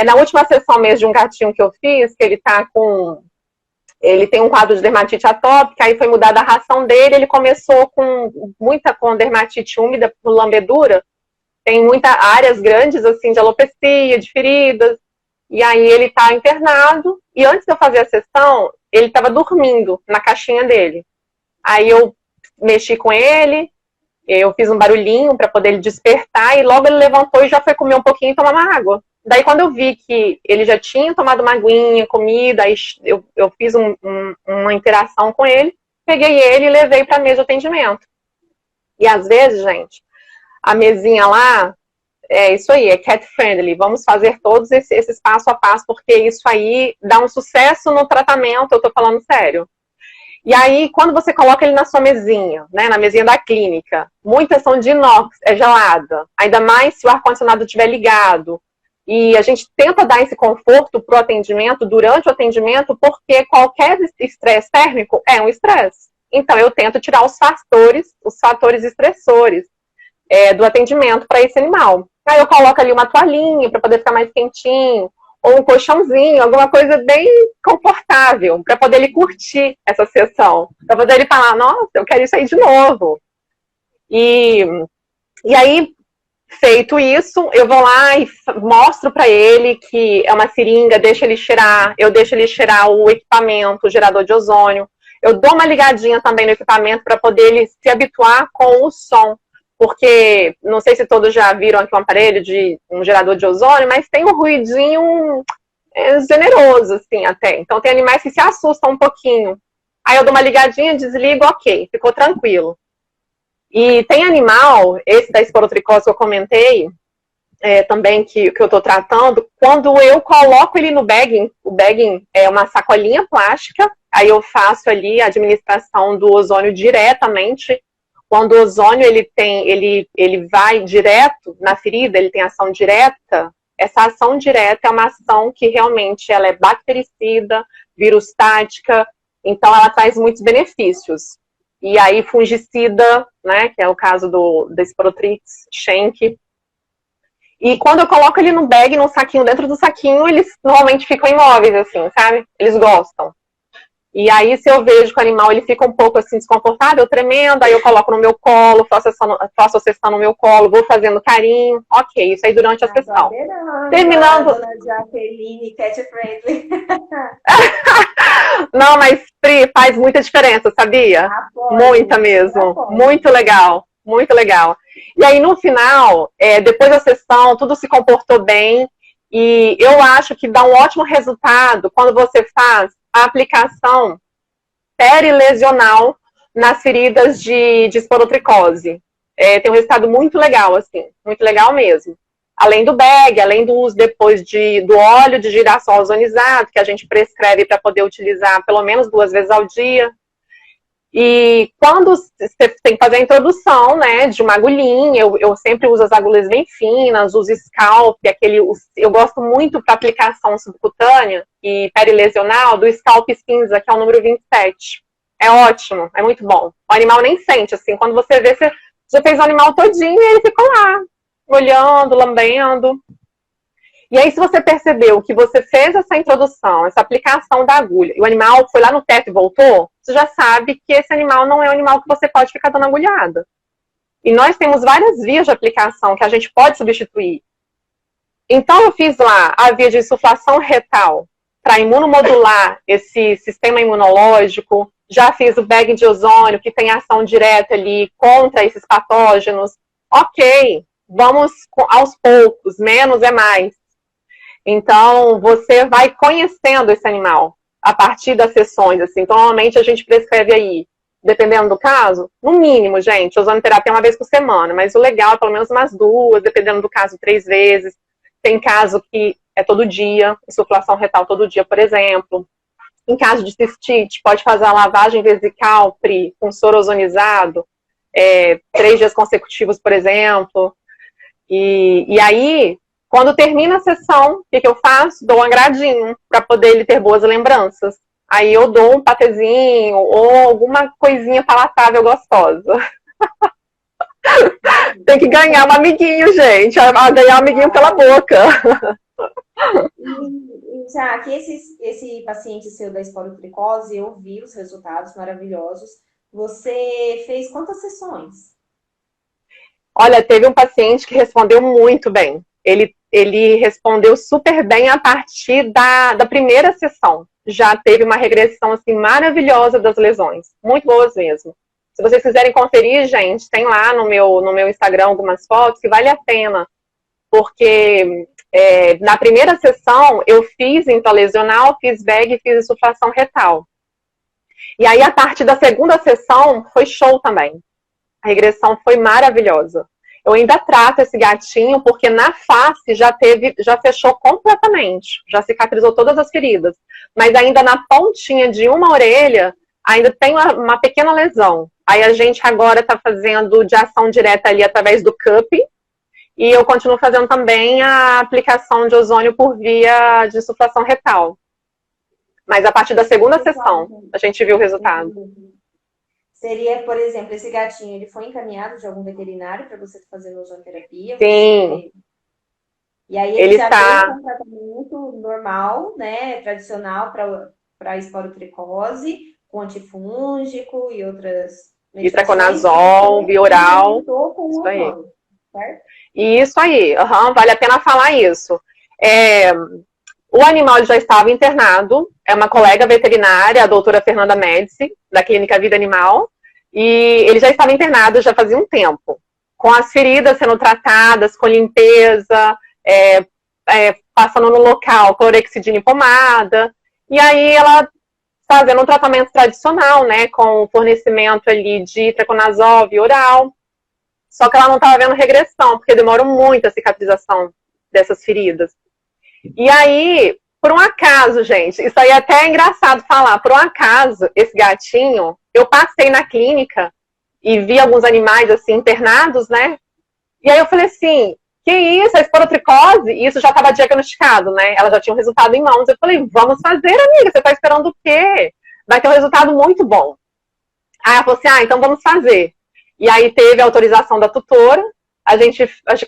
na última sessão mesmo de um gatinho que eu fiz, que ele tem um quadro de dermatite atópica, aí foi mudada a ração dele, ele começou com dermatite úmida por lambedura, tem muitas áreas grandes, assim, de alopecia, de feridas, e aí ele tá internado, e antes de eu fazer a sessão, ele estava dormindo na caixinha dele. Aí eu mexi com ele, eu fiz um barulhinho para poder ele despertar, e logo ele levantou e já foi comer um pouquinho e tomar uma água. Daí, quando eu vi que ele já tinha tomado uma aguinha, comida, aí eu fiz uma interação com ele, peguei ele e levei para a mesa de atendimento. E às vezes, gente, a mesinha lá, é isso aí, é cat friendly. Vamos fazer todos esses passo a passo, porque isso aí dá um sucesso no tratamento, eu tô falando sério. E aí, quando você coloca ele na sua mesinha, né, na mesinha da clínica, muitas são de inox, é gelada, ainda mais se o ar-condicionado estiver ligado. E a gente tenta dar esse conforto para o atendimento, durante o atendimento, porque qualquer estresse térmico é um estresse. Então, eu tento tirar os fatores estressores do atendimento para esse animal. Aí eu coloco ali uma toalhinha para poder ficar mais quentinho, ou um colchãozinho, alguma coisa bem confortável, para poder ele curtir essa sessão, para poder ele falar, nossa, eu quero isso aí de novo. E aí, feito isso, eu vou lá e mostro para ele que é uma seringa, eu deixo ele cheirar o equipamento, o gerador de ozônio. Eu dou uma ligadinha também no equipamento para poder ele se habituar com o som. Porque, não sei se todos já viram aqui um aparelho de um gerador de ozônio, mas tem um ruidinho generoso, assim, até. Então, tem animais que se assustam um pouquinho. Aí eu dou uma ligadinha, desligo, ok, ficou tranquilo. E tem animal, esse da esporotricose que eu comentei, também que eu estou tratando, quando eu coloco ele no bagging, o bagging é uma sacolinha plástica, aí eu faço ali a administração do ozônio diretamente. Quando o ozônio ele vai direto na ferida, ele tem ação direta, essa ação direta é uma ação que realmente ela é bactericida, virustática, então ela traz muitos benefícios. E aí fungicida, né, que é o caso da Sporotrix Schenck. E quando eu coloco ele no bag, no saquinho, dentro do saquinho, eles normalmente ficam imóveis, assim, sabe? Eles gostam. E aí, se eu vejo que o animal ele fica um pouco assim desconfortável, tremendo, aí eu coloco no meu colo, faço a sessão no meu colo, vou fazendo carinho. Ok, isso aí durante a sessão. Terminando. Dona Jaqueline, cat friendly. Não, mas Pri, faz muita diferença, sabia? Muita mesmo. Muito legal, muito legal. E aí, no final, depois da sessão, tudo se comportou bem. E eu acho que dá um ótimo resultado quando você faz a aplicação perilesional nas feridas de esporotricose. Tem um resultado muito legal, assim, muito legal mesmo. Além do bag, além do uso depois do óleo de girassol ozonizado, que a gente prescreve para poder utilizar pelo menos 2 vezes ao dia. E quando você tem que fazer a introdução, né, de uma agulhinha, eu sempre uso as agulhas bem finas, uso scalp, eu gosto muito para aplicação subcutânea e perilesional do scalp cinza, que é o número 27. É ótimo, é muito bom. O animal nem sente, assim, quando você vê, você já fez o animal todinho e ele ficou lá, olhando, lambendo. E aí, se você percebeu que você fez essa introdução, essa aplicação da agulha, e o animal foi lá no teto e voltou, você já sabe que esse animal não é um animal que você pode ficar dando agulhada. E nós temos várias vias de aplicação que a gente pode substituir. Então, eu fiz lá a via de insuflação retal para imunomodular esse sistema imunológico. Já fiz o bag de ozônio, que tem ação direta ali contra esses patógenos. Ok, vamos aos poucos, menos é mais. Então, você vai conhecendo esse animal a partir das sessões, assim. Então, normalmente a gente prescreve aí, dependendo do caso, no mínimo, gente, ozonoterapia 1 vez por semana, mas o legal é pelo menos umas 2, dependendo do caso, 3 vezes. Tem caso que é todo dia, insuflação retal todo dia, por exemplo. Em caso de cistite, pode fazer a lavagem vesical, Pri, com soro ozonizado, 3 dias consecutivos, por exemplo. E aí, quando termina a sessão, o que eu faço? Dou um agradinho, para poder ele ter boas lembranças. Aí eu dou um patezinho ou alguma coisinha palatável gostosa. Tem que ganhar um amiguinho, gente. Ganhar um amiguinho pela boca. Já que esse paciente seu da esporotricose, eu vi os resultados maravilhosos. Você fez quantas sessões? Olha, teve um paciente que respondeu muito bem. Ele respondeu super bem a partir da primeira sessão. Já teve uma regressão assim, maravilhosa das lesões. Muito boas mesmo. Se vocês quiserem conferir, gente, tem lá no meu Instagram algumas fotos que vale a pena. Porque na primeira sessão eu fiz intralesional, fiz bag e fiz insuflação retal. E aí a partir da segunda sessão foi show também. A regressão foi maravilhosa. Eu ainda trato esse gatinho porque na face já fechou completamente, já cicatrizou todas as feridas. Mas ainda na pontinha de uma orelha ainda tem uma pequena lesão. Aí a gente agora está fazendo de ação direta ali através do cupping. E eu continuo fazendo também a aplicação de ozônio por via de insuflação retal. Mas a partir da segunda sessão, a gente viu o resultado. Seria, por exemplo, esse gatinho, ele foi encaminhado de algum veterinário para você fazer ozonoterapia? Sim. E aí ele já fez um tratamento normal, né, tradicional para esporotricose, com antifúngico e outras medicações. Itraconazol, bioral. Isso aí. Certo? Isso aí, vale a pena falar isso. O animal já estava internado, é uma colega veterinária, a doutora Fernanda Médici, da Clínica Vida Animal, e ele já estava internado já fazia um tempo, com as feridas sendo tratadas, com limpeza, passando no local clorexidina em pomada, e aí ela fazendo um tratamento tradicional, né, com fornecimento ali de itraconazol oral, só que ela não estava vendo regressão, porque demora muito a cicatrização dessas feridas. E aí, por um acaso, gente, isso aí é até engraçado falar, por um acaso, esse gatinho, eu passei na clínica e vi alguns animais, assim, internados, né? E aí eu falei assim, que isso, a esporotricose? E isso já estava diagnosticado, né? Ela já tinha um resultado em mãos. Eu falei, vamos fazer, amiga, você está esperando o quê? Vai ter um resultado muito bom. Aí ela falou assim, então vamos fazer. E aí teve a autorização da tutora.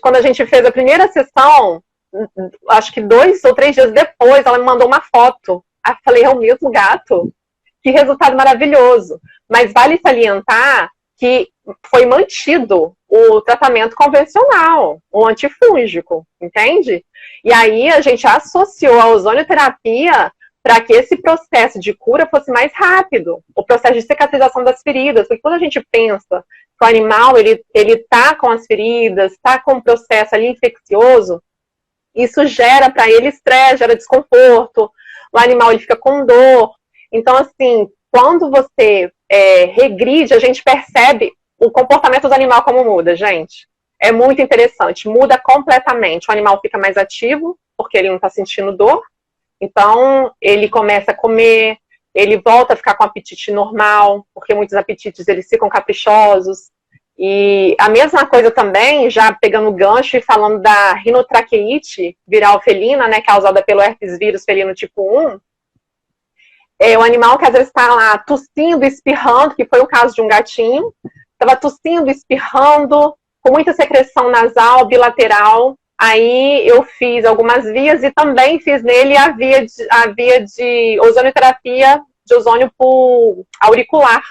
Quando a gente fez a primeira sessão, acho que 2 ou 3 dias depois, ela me mandou uma foto. Aí eu falei, é o mesmo gato? Que resultado maravilhoso. Mas vale salientar que foi mantido o tratamento convencional, o antifúngico, entende? E aí a gente associou a ozonioterapia para que esse processo de cura fosse mais rápido, o processo de cicatrização das feridas, porque quando a gente pensa que o animal, ele tá com as feridas, tá com o processo ali infeccioso, isso gera para ele estresse, gera desconforto, o animal ele fica com dor. Então, assim, quando você regride, a gente percebe o comportamento do animal como muda, gente. É muito interessante, muda completamente. O animal fica mais ativo, porque ele não está sentindo dor. Então, ele começa a comer, ele volta a ficar com apetite normal, porque muitos apetites eles ficam caprichosos. E a mesma coisa também, já pegando o gancho e falando da rinotraqueite viral felina, né, causada pelo herpes vírus felino tipo 1, o animal que às vezes está lá tossindo, espirrando, que foi o caso de um gatinho, estava tossindo, espirrando, com muita secreção nasal, bilateral. Aí eu fiz algumas vias e também fiz nele a via de ozonioterapia de ozônio por auricular,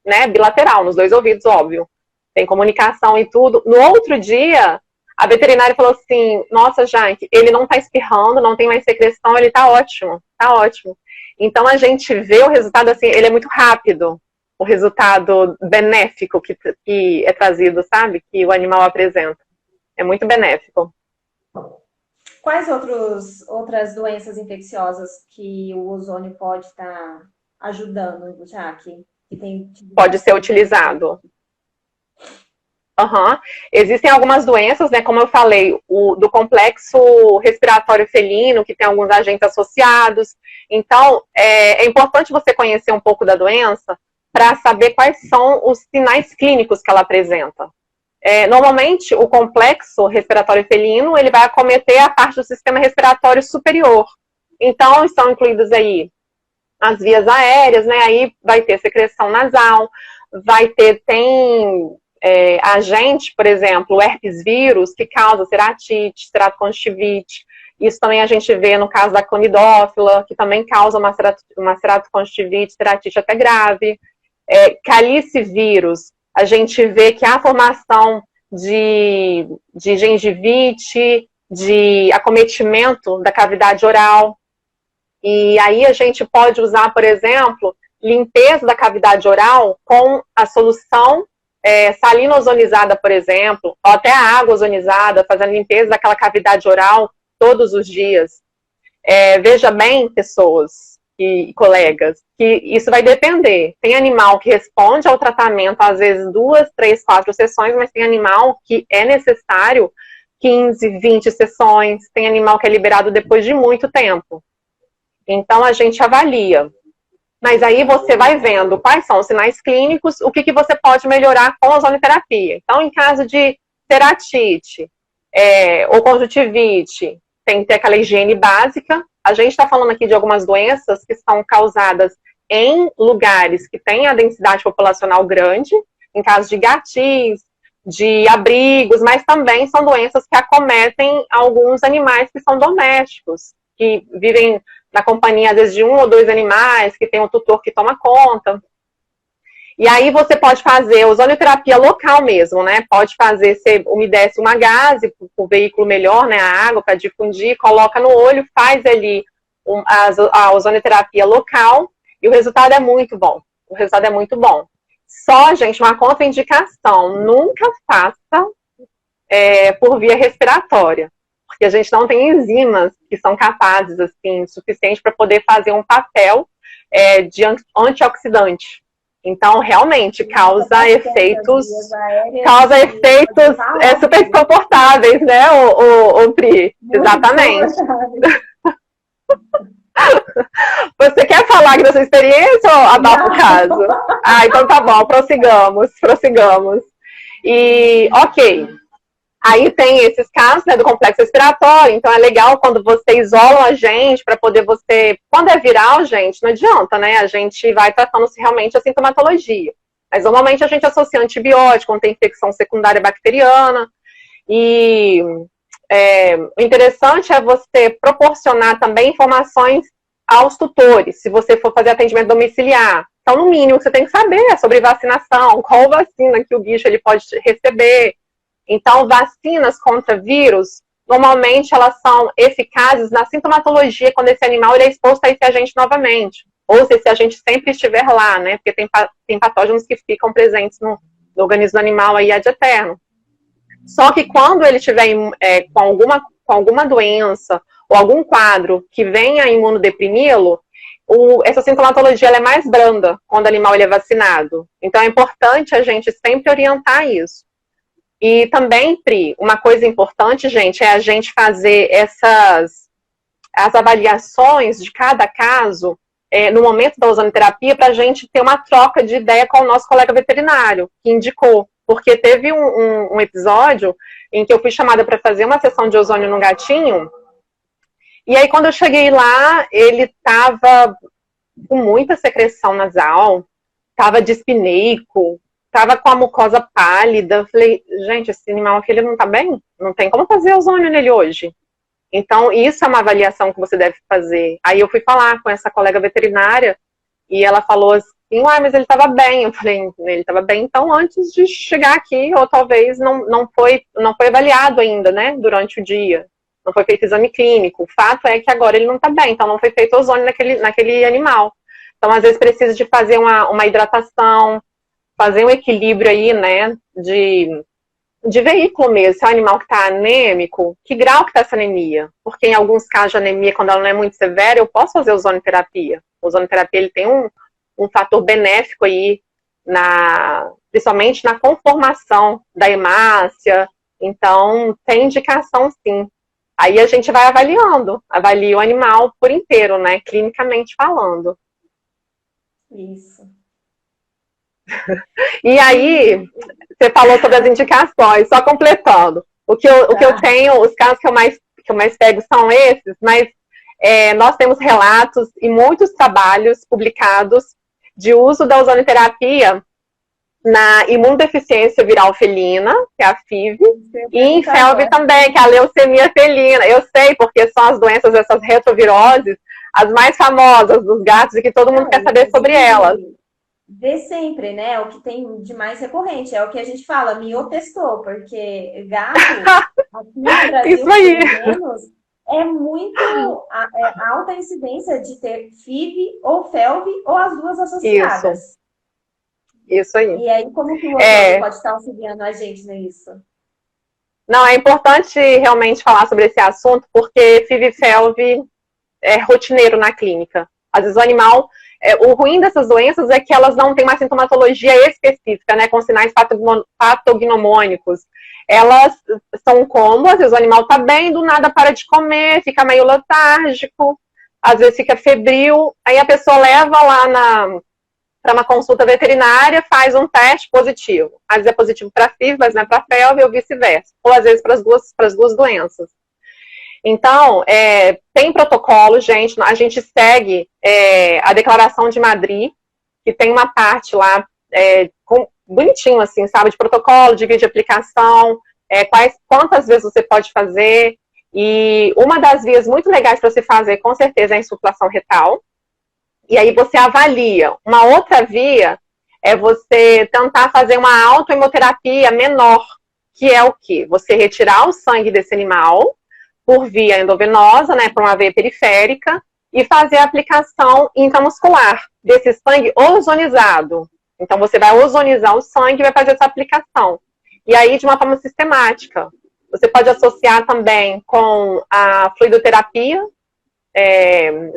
né, bilateral, nos 2 ouvidos, óbvio. Tem comunicação e tudo. No outro dia, a veterinária falou assim, nossa, Jaque, ele não tá espirrando, não tem mais secreção, ele tá ótimo, tá ótimo. Então a gente vê o resultado assim, ele é muito rápido, o resultado benéfico que é trazido, sabe? Que o animal apresenta. É muito benéfico. Quais outras doenças infecciosas que o ozônio pode estar ajudando, Jaque? Pode ser utilizado. Uhum. Existem algumas doenças, né, como eu falei, do complexo respiratório felino, que tem alguns agentes associados. Então, é importante você conhecer um pouco da doença para saber quais são os sinais clínicos que ela apresenta. Normalmente, o complexo respiratório felino, ele vai acometer a parte do sistema respiratório superior. Então, estão incluídos aí as vias aéreas, né, aí vai ter secreção nasal, tem agente, por exemplo, o herpes vírus, que causa ceratite, ceratoconjuntivite. Isso também a gente vê no caso da conidófila, que também causa uma ceratoconjuntivite, ceratite até grave. Calicivírus, a gente vê que há formação de gengivite, de acometimento da cavidade oral. E aí a gente pode usar, por exemplo, limpeza da cavidade oral com a solução salina ozonizada, por exemplo, ou até a água ozonizada, fazendo limpeza daquela cavidade oral todos os dias. Veja bem, pessoas e colegas, que isso vai depender. Tem animal que responde ao tratamento, às vezes 2, 3, 4 sessões, mas tem animal que é necessário 15, 20 sessões, tem animal que é liberado depois de muito tempo. Então, a gente avalia. Mas aí você vai vendo quais são os sinais clínicos, o que você pode melhorar com a ozonoterapia. Então, em caso de ceratite ou conjuntivite, tem que ter aquela higiene básica. A gente está falando aqui de algumas doenças que são causadas em lugares que têm a densidade populacional grande, em caso de gatis, de abrigos, mas também são doenças que acometem alguns animais que são domésticos, que vivem na companhia, às vezes, de 1 ou 2 animais, que tem um tutor que toma conta. E aí você pode fazer ozonoterapia local mesmo, né? Pode fazer, você umedece uma gaze, o veículo melhor, né? A água para difundir, coloca no olho, faz ali a ozonoterapia local, e o resultado é muito bom. O resultado é muito bom. Só, gente, uma contraindicação, nunca faça por via respiratória. Porque a gente não tem enzimas que são capazes, assim, suficiente para poder fazer um papel de antioxidante. Então, realmente, causa efeitos super desconfortáveis, né, o Pri? Exatamente. Você quer falar da sua experiência ou abafa o caso? Então tá bom, prossigamos. E, ok. Aí tem esses casos, né, do complexo respiratório, então é legal quando você isola a gente para poder quando é viral, gente, não adianta, né, a gente vai tratando realmente a sintomatologia. Mas normalmente a gente associa antibiótico quando tem infecção secundária bacteriana, e o interessante é você proporcionar também informações aos tutores, se você for fazer atendimento domiciliar. Então, no mínimo, você tem que saber sobre vacinação, qual vacina que o bicho ele pode receber. Então, vacinas contra vírus, normalmente elas são eficazes na sintomatologia quando esse animal ele é exposto a esse agente novamente. Ou se esse agente sempre estiver lá, né? Porque tem patógenos que ficam presentes no organismo animal aí ad eterno. Só que quando ele estiver com alguma doença ou algum quadro que venha a imunodeprimi-lo, essa sintomatologia ela é mais branda quando o animal ele é vacinado. Então, é importante a gente sempre orientar isso. E também, Pri, uma coisa importante, gente, é a gente fazer as avaliações de cada caso no momento da ozonoterapia para a gente ter uma troca de ideia com o nosso colega veterinário, que indicou. Porque teve um episódio em que eu fui chamada para fazer uma sessão de ozônio no gatinho, e aí quando eu cheguei lá, ele estava com muita secreção nasal, estava dispneico, tava com a mucosa pálida. Eu falei, gente, esse animal aqui ele não tá bem? Não tem como fazer ozônio nele hoje. Então, isso é uma avaliação que você deve fazer. Aí eu fui falar com essa colega veterinária e ela falou assim, mas ele tava bem. Eu falei, ele tava bem então antes de chegar aqui, ou talvez não foi avaliado ainda, né, durante o dia. Não foi feito exame clínico. O fato é que agora ele não tá bem, então não foi feito ozônio naquele animal. Então, às vezes, precisa de fazer uma hidratação, fazer um equilíbrio aí, né, de veículo mesmo. Se é um animal que está anêmico, que grau que está essa anemia? Porque em alguns casos de anemia, quando ela não é muito severa, eu posso fazer ozonoterapia. A ozonoterapia, ele tem um fator benéfico aí principalmente na conformação da hemácia. Então, tem indicação sim. Aí a gente vai avalia o animal por inteiro, né? Clinicamente falando. Isso. E aí, você falou sobre as indicações, só completando. O que eu tenho, os casos que eu mais pego são esses, mas nós temos relatos e muitos trabalhos publicados de uso da ozonoterapia na imunodeficiência viral felina, que é a FIV, e em FeLV também, que é a leucemia felina. Eu sei, porque são as doenças, essas retroviroses, as mais famosas dos gatos e que todo mundo quer saber sobre elas. Vê sempre, né? O que tem de mais recorrente. É o que a gente fala, miopestou, porque gato, aqui no Brasil, Isso aí. pelo menos, é muito alta a incidência de ter FIV ou FeLV ou as duas associadas. Isso aí. E aí, como que o ozônio pode estar auxiliando a gente nisso? Não, é importante realmente falar sobre esse assunto, porque FIV e FeLV é rotineiro na clínica. Às vezes o animal... o ruim dessas doenças é que elas não têm uma sintomatologia específica, né, com sinais patognomônicos. Elas são como, às vezes o animal está bem, do nada para de comer, fica meio letárgico, às vezes fica febril, aí a pessoa leva lá para uma consulta veterinária, faz um teste positivo. Às vezes é positivo para FIV, mas não é para FeLV ou vice-versa. Ou às vezes para as duas doenças. Então, tem protocolo, gente. A gente segue a Declaração de Madrid, que tem uma parte lá, bonitinho, assim, sabe? De protocolo, de vídeo de aplicação, quantas vezes você pode fazer. E uma das vias muito legais para se fazer, com certeza, é a insuflação retal. E aí você avalia. Uma outra via é você tentar fazer uma autohemoterapia menor, que é o quê? Você retirar o sangue desse animal por via endovenosa, né, por uma veia periférica, e fazer a aplicação intramuscular desse sangue ozonizado. Então você vai ozonizar o sangue e vai fazer essa aplicação. E aí de uma forma sistemática. Você pode associar também com a fluidoterapia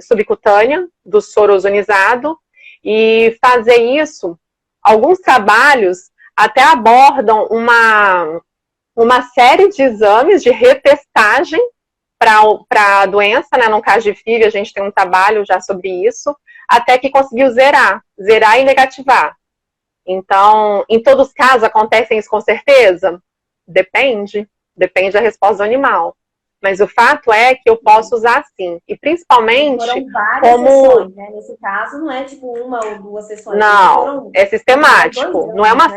subcutânea do soro ozonizado e fazer isso. Alguns trabalhos até abordam uma série de exames de retestagem para a doença, né? No caso de FIV, a gente tem um trabalho já sobre isso, até que conseguiu zerar e negativar. Então, em todos os casos, acontecem isso com certeza? Depende da resposta do animal. Mas o fato é que eu posso usar sim. E principalmente foram várias sessões, né? Nesse caso, não é tipo uma ou duas sessões. Não, é sistemático. Não é uma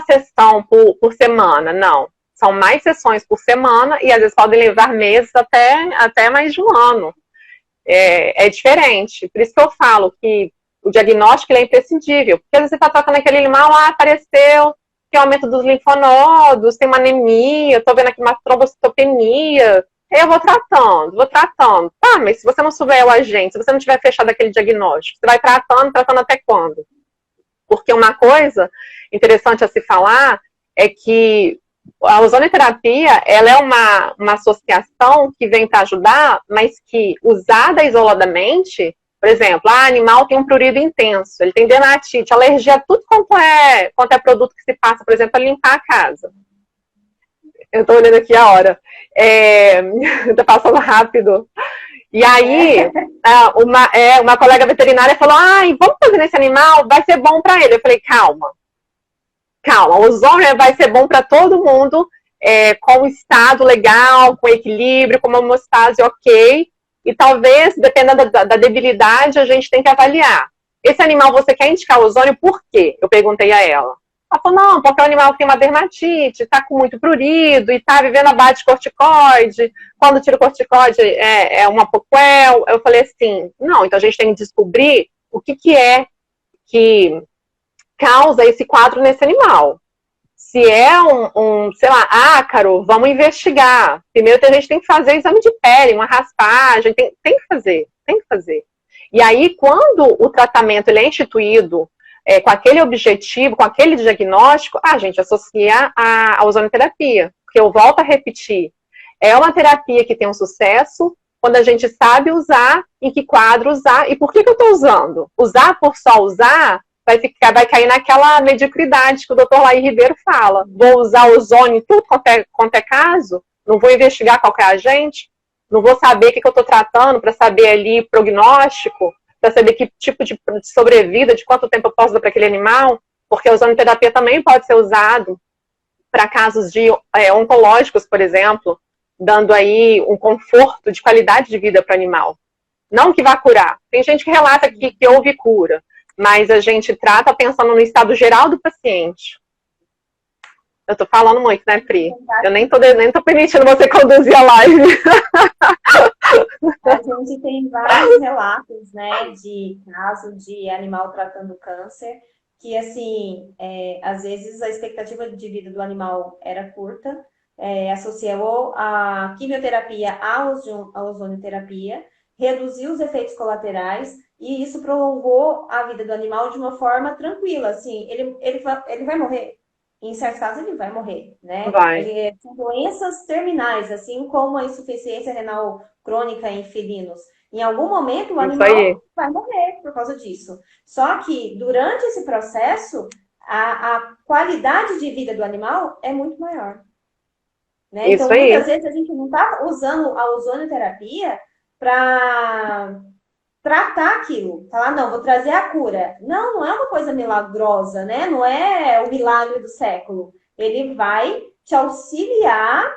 sessão por semana, não. São mais sessões por semana e às vezes podem levar meses até mais de um ano. É diferente. Por isso que eu falo que o diagnóstico é imprescindível. Porque às vezes você está tratando aquele animal, apareceu, tem aumento dos linfonodos, tem uma anemia, estou vendo aqui uma trombocitopenia. Aí eu vou tratando. Tá, mas se você não souber o agente, se você não tiver fechado aquele diagnóstico, você vai tratando até quando? Porque uma coisa interessante a se falar é que a ozonoterapia, ela é uma associação que vem para ajudar, mas que usada isoladamente, por exemplo, animal tem um prurido intenso, ele tem dermatite, alergia a tudo quanto é produto que se passa, por exemplo, para limpar a casa. Eu estou olhando aqui a hora. Tá passando rápido. E aí, uma colega veterinária falou, vamos fazer nesse animal, vai ser bom para ele. Eu falei, calma, o ozônio vai ser bom para todo mundo, com estado legal, com equilíbrio, com uma homeostase ok, e talvez, dependendo da debilidade, a gente tem que avaliar. Esse animal você quer indicar ozônio por quê? Eu perguntei a ela. Ela falou, não, porque o animal tem uma dermatite, está com muito prurido e está vivendo a base de corticoide. Quando tira o corticoide é uma Poquel. Eu falei assim, não, então a gente tem que descobrir o que é que causa esse quadro nesse animal. Se é sei lá, ácaro, vamos investigar. Primeiro a gente tem que fazer exame de pele, uma raspagem, tem que fazer. E aí, quando o tratamento ele é instituído com aquele objetivo, com aquele diagnóstico, a gente associa a ozonoterapia. Porque eu volto a repetir, é uma terapia que tem um sucesso quando a gente sabe usar, em que quadro usar, e por que eu estou usando? Usar por só usar vai cair naquela mediocridade que o doutor Laí Ribeiro fala. Vou usar ozônio em tudo quanto é caso? Não vou investigar qual que é agente? Não vou saber o que eu estou tratando para saber ali prognóstico, para saber que tipo de sobrevida, de quanto tempo eu posso dar para aquele animal? Porque a ozonoterapia também pode ser usado para casos de oncológicos, por exemplo, dando aí um conforto de qualidade de vida para o animal. Não que vá curar. Tem gente que relata que houve cura, mas a gente trata pensando no estado geral do paciente. Eu tô falando muito, né, Pri? Eu nem tô permitindo você conduzir a live. A gente tem vários relatos, né, de caso de animal tratando câncer, que, assim, às vezes a expectativa de vida do animal era curta, associou a quimioterapia à ozonioterapia, reduziu os efeitos colaterais, e isso prolongou a vida do animal de uma forma tranquila, assim, ele vai morrer. Em certos casos ele vai morrer, né? São doenças terminais, assim como a insuficiência renal crônica em felinos. Em algum momento o animal vai morrer por causa disso. Só que durante esse processo, a qualidade de vida do animal é muito maior. Né? Então, muitas vezes a gente não está usando a ozonioterapia para tratar aquilo, falar, não, vou trazer a cura. Não é uma coisa milagrosa, né? Não é o milagre do século. Ele vai te auxiliar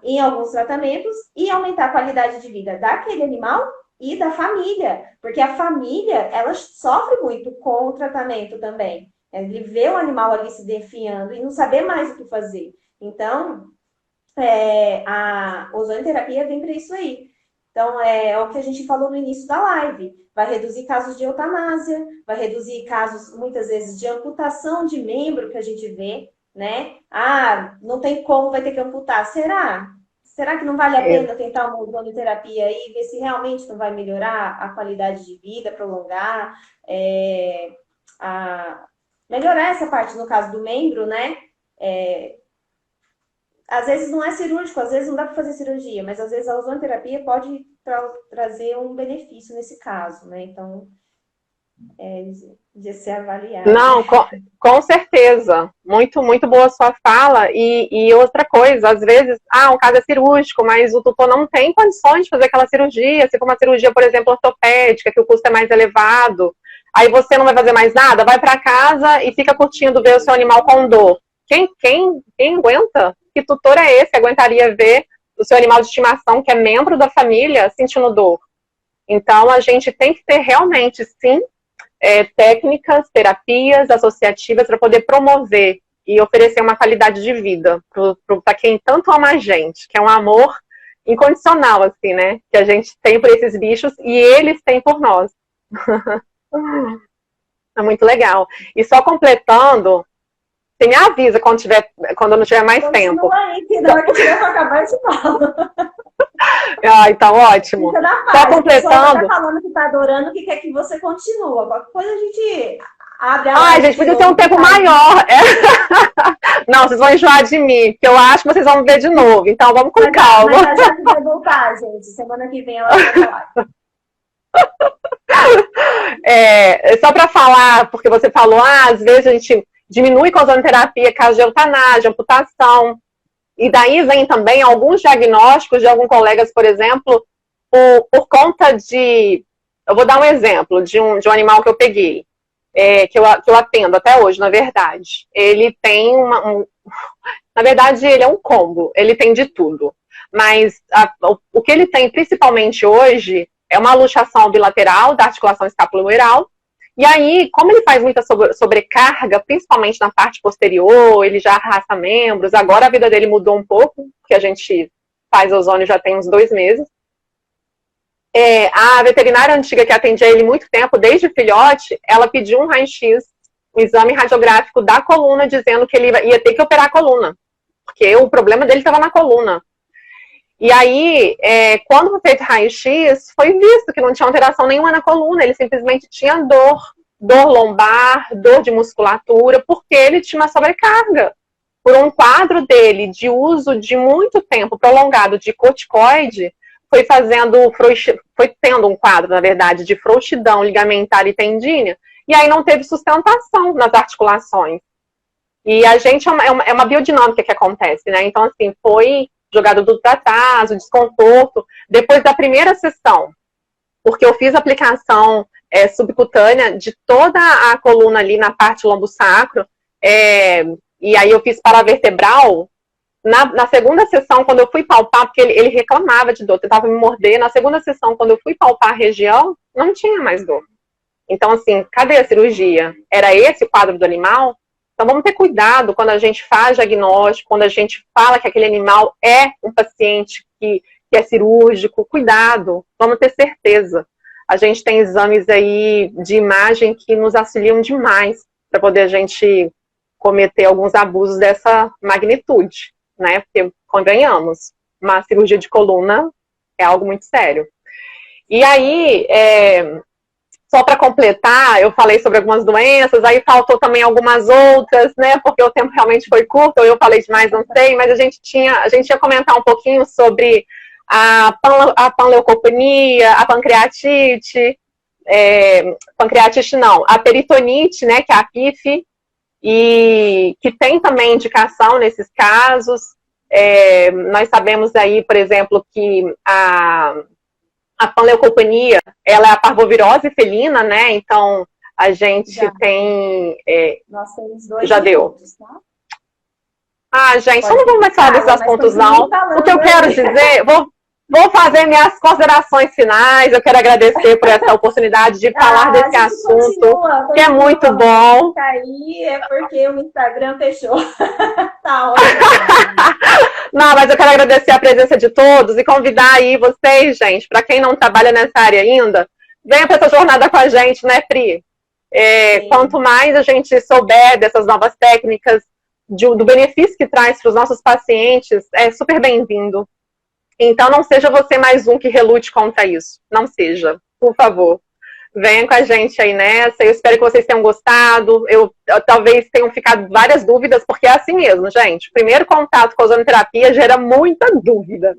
em alguns tratamentos e aumentar a qualidade de vida daquele animal e da família. Porque a família, ela sofre muito com o tratamento também. Ele vê o animal ali se definhando e não saber mais o que fazer. Então, a ozonioterapia vem para isso aí. Então, é o que a gente falou no início da live. Vai reduzir casos de eutanásia, vai reduzir casos, muitas vezes, de amputação de membro que a gente vê, né? Não tem como, vai ter que amputar. Será? Será que não vale a pena tentar uma ozonioterapia aí e ver se realmente não vai melhorar a qualidade de vida, prolongar, melhorar essa parte, no caso do membro, né? Às vezes não é cirúrgico, às vezes não dá para fazer cirurgia, mas às vezes a ozonoterapia pode trazer um benefício nesse caso, né? Então, de ser avaliado. Não, com certeza. Muito, muito boa a sua fala. E outra coisa, às vezes, um caso é cirúrgico, mas o tutor não tem condições de fazer aquela cirurgia. Se for uma cirurgia, por exemplo, ortopédica, que o custo é mais elevado, aí você não vai fazer mais nada, vai para casa e fica curtindo ver o seu animal com dor. Quem aguenta? Que tutor é esse que aguentaria ver o seu animal de estimação, que é membro da família, sentindo dor? Então, a gente tem que ter realmente, sim, técnicas, terapias associativas para poder promover e oferecer uma qualidade de vida para quem tanto ama a gente, que é um amor incondicional, assim, né? Que a gente tem por esses bichos e eles têm por nós. É muito legal. E só completando, você me avisa quando não tiver mais tempo. Aí, que na hora que tiver para acabar, eu te falo. Então, ótimo. Só completando. Você tá falando que tá adorando, que quer que você continue. Qualquer coisa a gente abre a live. Gente, podia ter um tempo maior. Não, vocês vão enjoar de mim, porque eu acho que vocês vão ver de novo. Então, vamos com calma. Mas já vai voltar, gente. Semana que vem ela vai falar. Só para falar, porque você falou, às vezes a gente diminui com a ozonoterapia, caso de eutanásia, amputação. E daí vem também alguns diagnósticos de alguns colegas, por exemplo, por conta de... Eu vou dar um exemplo de um animal que eu peguei, que eu atendo até hoje, na verdade. Ele tem na verdade, ele é um combo, ele tem de tudo. Mas o que ele tem principalmente hoje é uma luxação bilateral da articulação escapulohumeral. E aí, como ele faz muita sobrecarga, principalmente na parte posterior, ele já arrasta membros, agora a vida dele mudou um pouco, porque a gente faz ozônio já tem uns 2 meses. A veterinária antiga que atendia ele muito tempo, desde filhote, ela pediu um raio-x, um exame radiográfico da coluna, dizendo que ele ia ter que operar a coluna, porque o problema dele estava na coluna. E aí, quando foi feito raio-x, foi visto que não tinha alteração nenhuma na coluna, ele simplesmente tinha dor lombar, dor de musculatura, porque ele tinha uma sobrecarga. Por um quadro dele de uso de muito tempo prolongado de corticoide, foi tendo um quadro, na verdade, de frouxidão ligamentar e tendínea, e aí não teve sustentação nas articulações. E a gente é uma biodinâmica que acontece, né? Então, assim, foi jogado tudo para trás, o desconforto, depois da primeira sessão, porque eu fiz aplicação subcutânea de toda a coluna ali na parte lombo-sacro, e aí eu fiz paravertebral. Na segunda sessão, quando eu fui palpar, porque ele reclamava de dor, tentava me morder, na segunda sessão, quando eu fui palpar a região, não tinha mais dor. Então, assim, cadê a cirurgia? Era esse o quadro do animal? Então, vamos ter cuidado quando a gente faz diagnóstico, quando a gente fala que aquele animal é um paciente que é cirúrgico. Cuidado, vamos ter certeza. A gente tem exames aí de imagem que nos auxiliam demais para poder a gente cometer alguns abusos dessa magnitude, né? Porque, convenhamos, uma cirurgia de coluna é algo muito sério. E aí, só para completar, eu falei sobre algumas doenças, aí faltou também algumas outras, né? Porque o tempo realmente foi curto, ou eu falei demais, não sei, mas a gente ia comentar um pouquinho sobre a panleucopenia, a pancreatite, pancreatite não, a peritonite, né? Que é a PIF, e que tem também indicação nesses casos. Nós sabemos aí, por exemplo, que a panleucopenia, ela é a parvovirose felina, né? Então, a gente tem... Nós temos 2 já minutos, deu. Tá? Ah, gente, só não vamos mais falar desses assuntos, não. O que eu quero dizer... Vou fazer minhas considerações finais. Eu quero agradecer por essa oportunidade de falar desse assunto, que é muito bom. Aí é porque o Instagram fechou. Tá ótimo. Não, mas eu quero agradecer a presença de todos e convidar aí vocês, gente, para quem não trabalha nessa área ainda, venha para essa jornada com a gente, né, Pri? Quanto mais a gente souber dessas novas técnicas, do benefício que traz para os nossos pacientes, é super bem-vindo. Então, não seja você mais um que relute contra isso. Não seja, por favor. Venha com a gente aí nessa. Eu espero que vocês tenham gostado. Eu talvez tenham ficado várias dúvidas, porque é assim mesmo, gente. O primeiro contato com a ozonoterapia gera muita dúvida.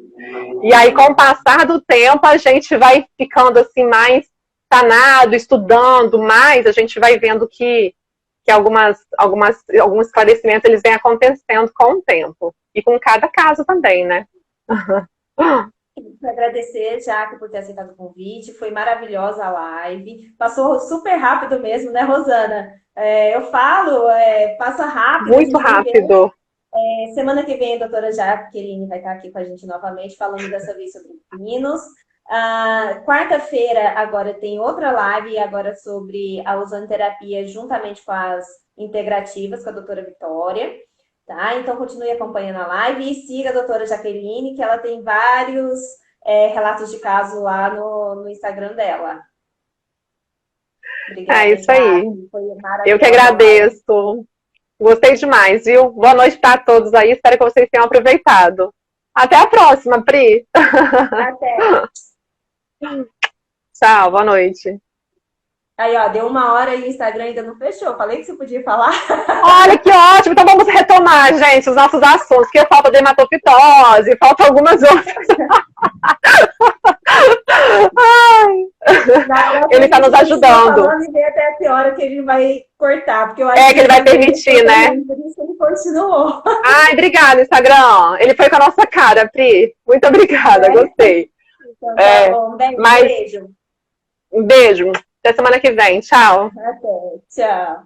E aí, com o passar do tempo, a gente vai ficando assim mais sanado, estudando mais. A gente vai vendo que alguns esclarecimentos eles vêm acontecendo com o tempo. E com cada caso também, né? Quero agradecer, Jaque, por ter aceitado o convite. Foi maravilhosa a live. Passou super rápido mesmo, né, Rosana? Eu falo, passa rápido. Muito rápido. Semana que vem a doutora Jaqueline vai estar aqui com a gente novamente, falando dessa vez sobre pinos. Quarta-feira agora tem outra live, agora sobre a ozonoterapia, juntamente com as integrativas, com a doutora Vitória. Tá? Então, continue acompanhando a live e siga a doutora Jaqueline, que ela tem vários relatos de caso lá no Instagram dela. Obrigada. É isso aí. Eu que agradeço. Gostei demais, viu? Boa noite para todos aí. Espero que vocês tenham aproveitado. Até a próxima, Pri. Até. Tchau, boa noite. Aí, ó, deu 1 hora e o Instagram ainda não fechou. Falei que você podia falar. Olha, que ótimo. Então vamos retomar, gente, os nossos assuntos. Porque falta dermatofitose, falta algumas outras. Ele está nos ajudando. Falando, e até a hora que ele vai cortar. Porque eu acho que ele vai permitir, né? Por isso ele continuou. Ai, obrigada, Instagram. Ele foi com a nossa cara, Pri. Muito obrigada, gostei. Então, tá bom. Beijo. Um beijo. Até semana que vem. Tchau. Até. Tchau.